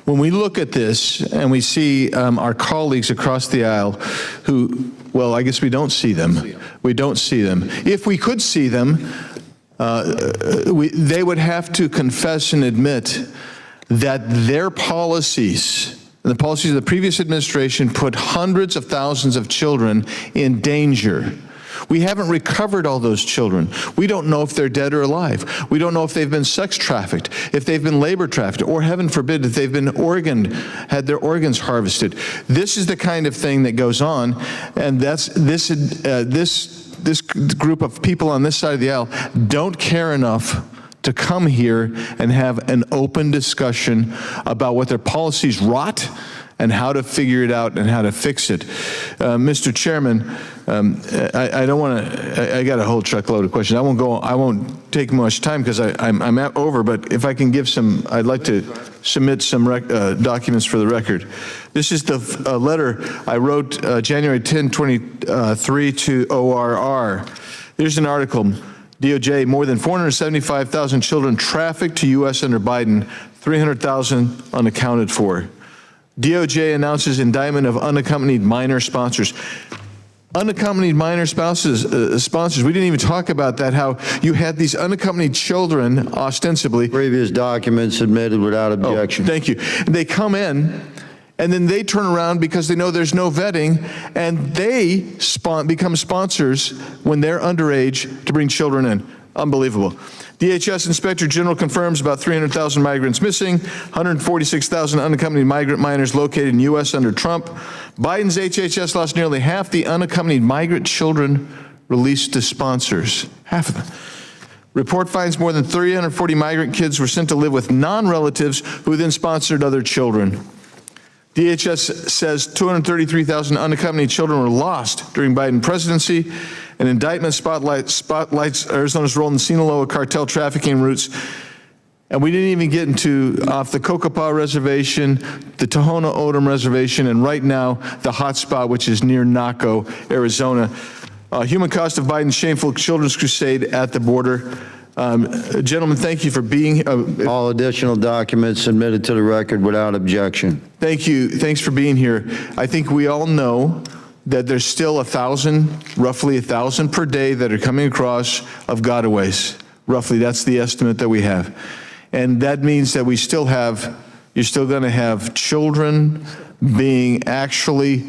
When we look at this and we see our colleagues across the aisle who, well, I guess we don't see them. We don't see them. If we could see them, they would have to confess and admit that their policies, the policies of the previous administration, put hundreds of thousands of children in danger. We haven't recovered all those children. We don't know if they're dead or alive. We don't know if they've been sex trafficked, if they've been labor trafficked, or heaven forbid, if they've been had their organs harvested. This is the kind of thing that goes on, and this group of people on this side of the aisle don't care enough to come here and have an open discussion about what their policies rot and how to figure it out and how to fix it. Mr. Chairman, I don't want to, I got a whole truckload of questions. I won't take much time because I'm over, but if I can give some, I'd like to submit some documents for the record. This is the letter I wrote January 10, 23 to ORR. There's an article, DOJ, more than 475,000 children trafficked to U.S. under Biden, 300,000 unaccounted for. DOJ announces indictment of unaccompanied minor sponsors. Unaccompanied minor sponsors, we didn't even talk about that, how you had these unaccompanied children, ostensibly. Previous documents submitted without objection. Oh, thank you. They come in, and then they turn around because they know there's no vetting, and they become sponsors when they're underage to bring children in. Unbelievable. DHS Inspector General confirms about 300,000 migrants missing, 146,000 unaccompanied migrant minors located in U.S. under Trump. Biden's HHS lost nearly half the unaccompanied migrant children released to sponsors. Half of them. Report finds more than 340 migrant kids were sent to live with non-relatives who then sponsored other children. DHS says 233,000 unaccompanied children were lost during Biden presidency. An indictment spotlights Arizona's role in Sinaloa cartel trafficking routes. And we didn't even get into off the Cocopah Reservation, the Tohono O'odham Reservation, and right now the hot spot, which is near Naco, Arizona. Human cost of Biden's shameful children's crusade at the border. Gentlemen, thank you for being All additional documents submitted to the record without objection. Thank you. Thanks for being here. I think we all know that there's still roughly 1,000 per day that are coming across of gotaways. Roughly, that's the estimate that we have. And that means that you're still going to have children being actually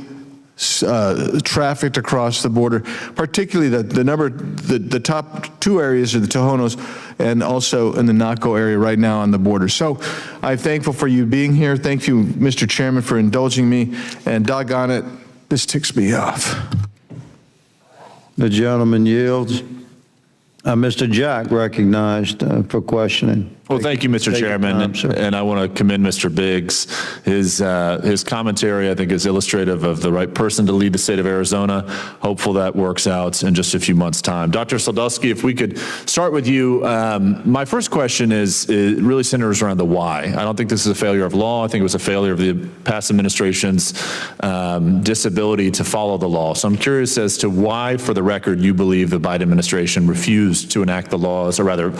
trafficked across the border, particularly the top two areas are the Tohonos and also in the Naco area right now on the border. So I'm thankful for you being here. Thank you, Mr. Chairman, for indulging me, and doggone it, this ticks me off. The gentleman yields. Mr. Jack recognized for questioning. Well, thank you, Mr. Chairman, and I want to commend Mr. Biggs. His commentary, I think, is illustrative of the right person to lead the state of Arizona. Hopeful that works out in just a few months' time. Dr. Saldusky, if we could start with you. My first question it really centers around the why. I don't think this is a failure of law. I think it was a failure of the past administration's disability to follow the law. So I'm curious as to why, for the record, you believe the Biden administration refused to enact the laws, or rather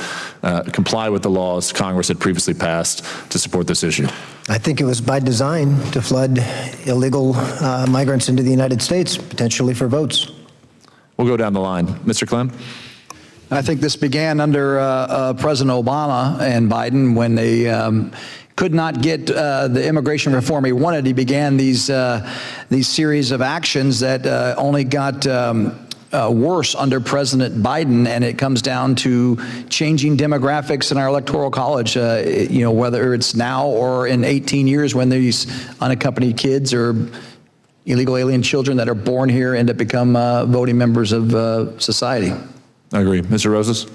comply with the laws Congress had previously passed to support this issue. I think it was by design to flood illegal migrants into the United States, potentially for votes. We'll go down the line. Mr. Clem? I think this began under President Obama and Biden when they could not get the immigration reform he wanted. He began these series of actions that only got worse under President Biden, and it comes down to changing demographics in our electoral college, whether it's now or in 18 years when these unaccompanied kids or illegal alien children that are born here end up become voting members of society. I agree. Mr. Rosas?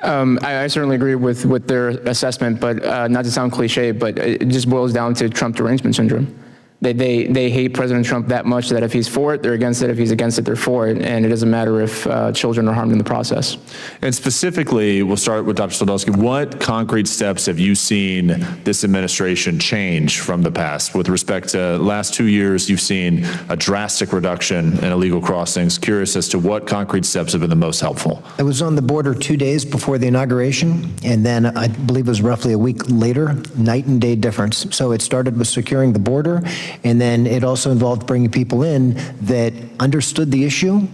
I certainly agree with their assessment, but not to sound cliche, but it just boils down to Trump derangement syndrome. They hate President Trump that much that if he's for it, they're against it. If he's against it, they're for it. And it doesn't matter if children are harmed in the process. And specifically, we'll start with Dr. Saldusky. What concrete steps have you seen this administration change from the past? With respect to last 2 years, you've seen a drastic reduction in illegal crossings. Curious as to what concrete steps have been the most helpful. I was on the border 2 days before the inauguration, and then I believe it was roughly a week later, night and day difference. So it started with securing the border, and then it also involved bringing people in that understood the issue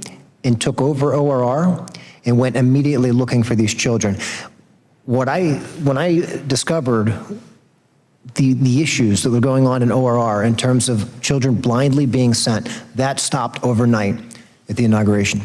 and took over ORR and went immediately looking for these children. When I discovered the issues that were going on in ORR in terms of children blindly being sent, that stopped overnight. at the inauguration.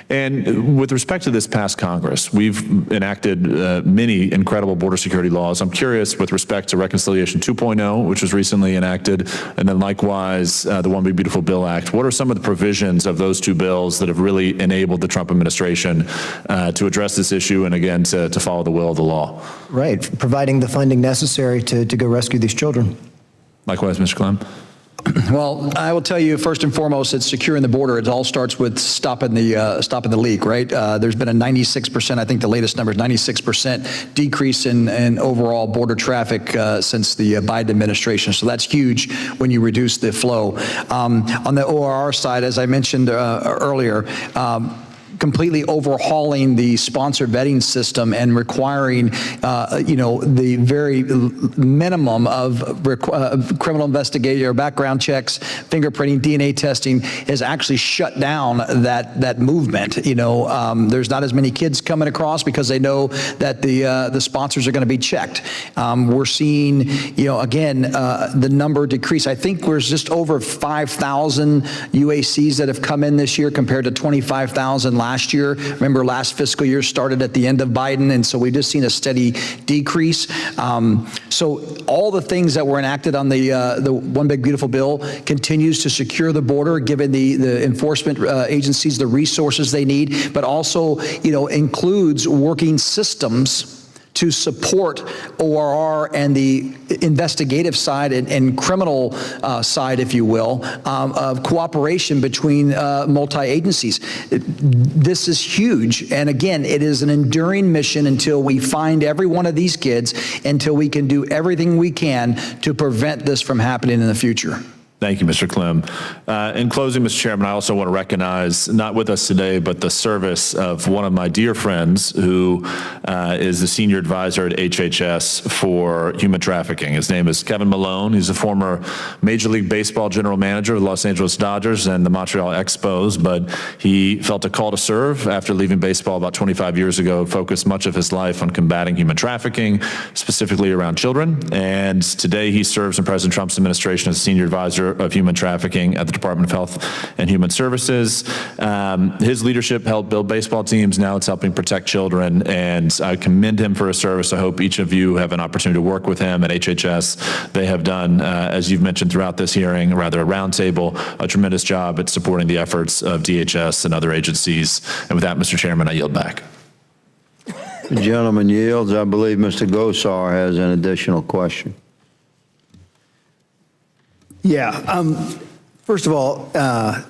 And with respect to this past Congress, we've enacted many incredible border security laws. I'm curious with respect to Reconciliation 2.0, which was recently enacted, and then likewise the One Big Beautiful Bill Act. What are some of the provisions of those two bills that have really enabled the Trump administration to address this issue and again to follow the will of the law? Right, providing the funding necessary to go rescue these children. Likewise, Mr. Clem. Well, I will tell you, first and foremost, it's securing the border. It all starts with stopping the leak, right? There's been a 96%, I think the latest number is 96% decrease in overall border traffic since the Biden administration. So that's huge when you reduce the flow. On the ORR side, as I mentioned earlier, completely overhauling the sponsor vetting system and requiring, the very minimum of criminal investigation or background checks, fingerprinting, DNA testing has actually shut down that movement. There's not as many kids coming across because they know that the sponsors are going to be checked. We're seeing, again, the number decrease. I think there's just over 5,000 UACs that have come in this year compared to 25,000 last year. Remember, last fiscal year started at the end of Biden, and so we've just seen a steady decrease. So all the things that were enacted on the One Big Beautiful Bill continues to secure the border, giving the enforcement agencies the resources they need, but also, includes working systems to support ORR and the investigative side and criminal side, if you will, of cooperation between multi-agencies. This is huge. And again, it is an enduring mission until we find every one of these kids, until we can do everything we can to prevent this from happening in the future. Thank you, Mr. Clem. In closing, Mr. Chairman, I also want to recognize, not with us today, but the service of one of my dear friends who is the senior advisor at HHS for human trafficking. His name is Kevin Malone. He's a former Major League Baseball general manager of the Los Angeles Dodgers and the Montreal Expos, but he felt a call to serve after leaving baseball about 25 years ago, focused much of his life on combating human trafficking, specifically around children. And today he serves in President Trump's administration as senior advisor of human trafficking at the Department of Health and Human Services. His leadership helped build baseball teams. Now it's helping protect children, and I commend him for his service. I hope each of you have an opportunity to work with him at HHS. They have done, as you've mentioned throughout this hearing, rather a roundtable, a tremendous job at supporting the efforts of DHS and other agencies. And with that, Mr. Chairman, I yield back. The gentleman yields. I believe Mr. Gosar has an additional question. Yeah. First of all, Dr.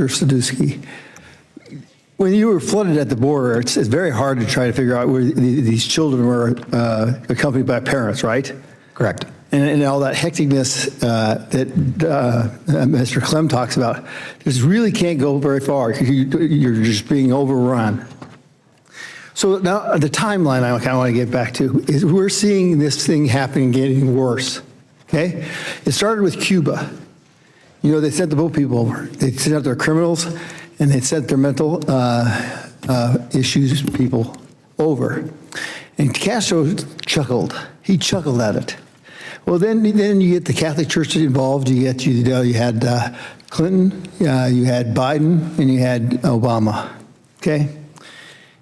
Sadusky, when you were flooded at the border, it's very hard to try to figure out where these children were accompanied by parents, right? Correct. And all that hecticness that Mr. Clem talks about, just really can't go very far. You're just being overrun. So now the timeline I kind of want to get back to is we're seeing this thing happening, getting worse. Okay? It started with Cuba. They sent the boat people over. They sent out their criminals, and they sent their mental issues people over. And Castro chuckled. He chuckled at it. Well, then you get the Catholic Church involved. You had Clinton, you had Biden, and you had Obama. Okay?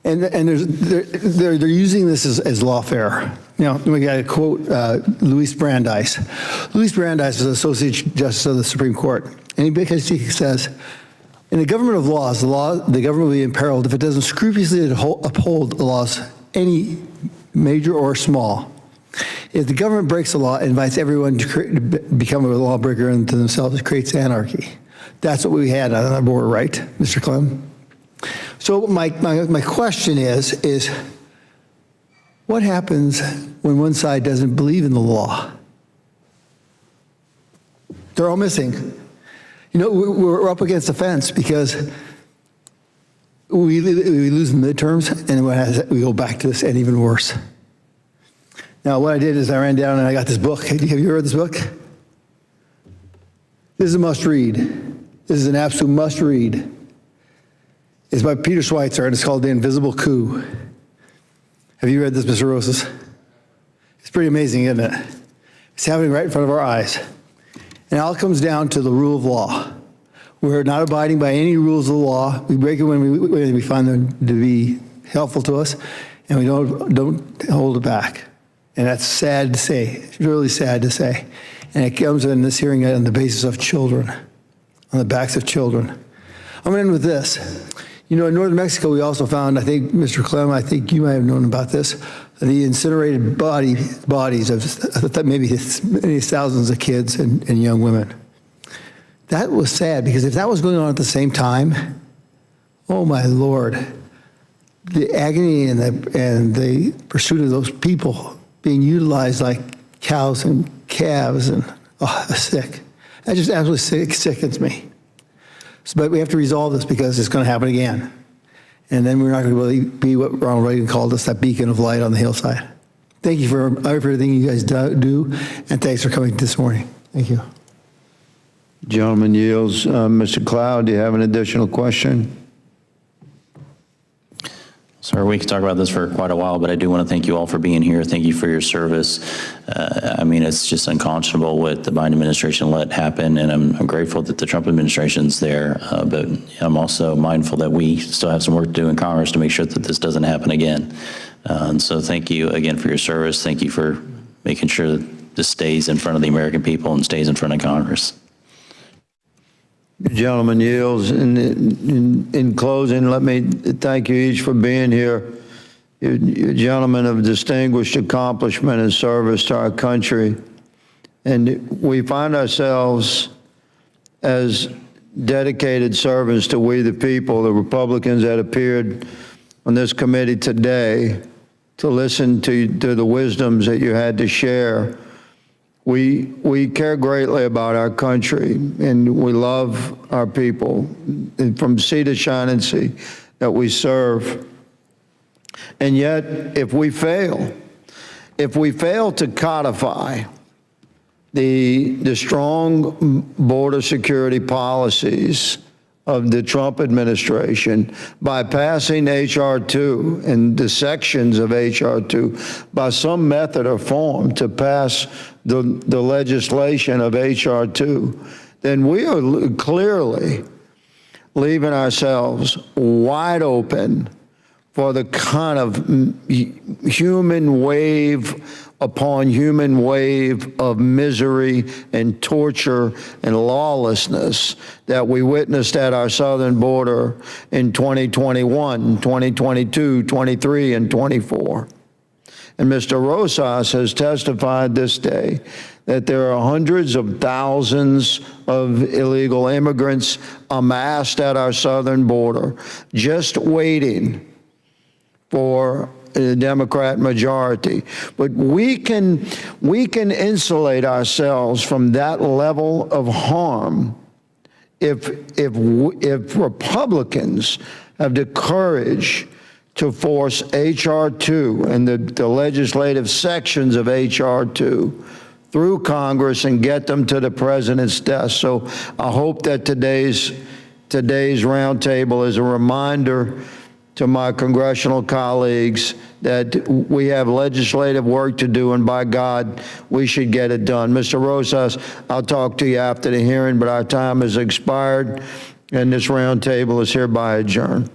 And they're using this as lawfare. We got to quote Luis Brandeis. Luis Brandeis was Associate Justice of the Supreme Court. And he says, in a government of laws, the government will be imperiled if it doesn't scrupulously uphold the laws, any major or small. If the government breaks the law, it invites everyone to become a lawbreaker unto themselves. It creates anarchy. That's what we had on our border, right, Mr. Clem? So my question is what happens when one side doesn't believe in the law? They're all missing. We're up against the fence because we lose the midterms, and we go back to this, and even worse. Now, what I did is I ran down and I got this book. Have you read this book? This is a must-read. This is an absolute must-read. It's by Peter Schweitzer, and it's called The Invisible Coup. Have you read this, Mr. Rosas? It's pretty amazing, isn't it? It's happening right in front of our eyes. And it all comes down to the rule of law. We're not abiding by any rules of the law. We break it when we find them to be helpful to us, and we don't hold it back. And that's sad to say. It's really sad to say. And it comes in this hearing on the basis of children, on the backs of children. I'm going to end with this. You know, in northern Mexico, we also found, I think, Mr. Clem, I think you might have known about this, the incinerated bodies of maybe many thousands of kids and young women. That was sad, because if that was going on at the same time, oh my Lord, the agony and the pursuit of those people being utilized like cows and calves, and sick. That just absolutely sickens me. But we have to resolve this, because it's going to happen again. And then we're not going to really be what Ronald Reagan called us, that beacon of light on the hillside. Thank you for everything you guys do, and thanks for coming this morning. Thank you. Gentleman yields. Mr. Cloud, do you have an additional question? Sir, we could talk about this for quite a while, but I do want to thank you all for being here. Thank you for your service. I mean, it's just unconscionable what the Biden administration let happen, and I'm grateful that the Trump administration's there, but I'm also mindful that we still have some work to do in Congress to make sure that this doesn't happen again. And so thank you again for your service. Thank you for making sure that this stays in front of the American people and stays in front of Congress. Gentleman yields. In closing, let me thank you each for being here. You're gentlemen of distinguished accomplishment and service to our country. And we find ourselves as dedicated servants to we the people, the Republicans that appeared on this committee today to listen to the wisdoms that you had to share. We care greatly about our country, and we love our people, and from sea to shining sea that we serve. And yet, if we fail to codify the strong border security policies of the Trump administration by passing H.R. 2 and the sections of H.R. 2 by some method or form to pass the legislation of H.R. 2, then we are clearly leaving ourselves wide open for the kind of human wave upon human wave of misery and torture and lawlessness that we witnessed at our southern border in 2021, 2022, 23, and 24. And Mr. Rosas has testified this day that there are hundreds of thousands of illegal immigrants amassed at our southern border, just waiting for the Democrat majority. But we can insulate ourselves from that level of harm if Republicans have the courage to force H.R. 2 and the legislative sections of H.R. 2 through Congress and get them to the president's desk. So I hope that today's roundtable is a reminder to my congressional colleagues that we have legislative work to do, and by God, we should get it done. Mr. Rosas, I'll talk to you after the hearing, but our time has expired, and this roundtable is hereby adjourned.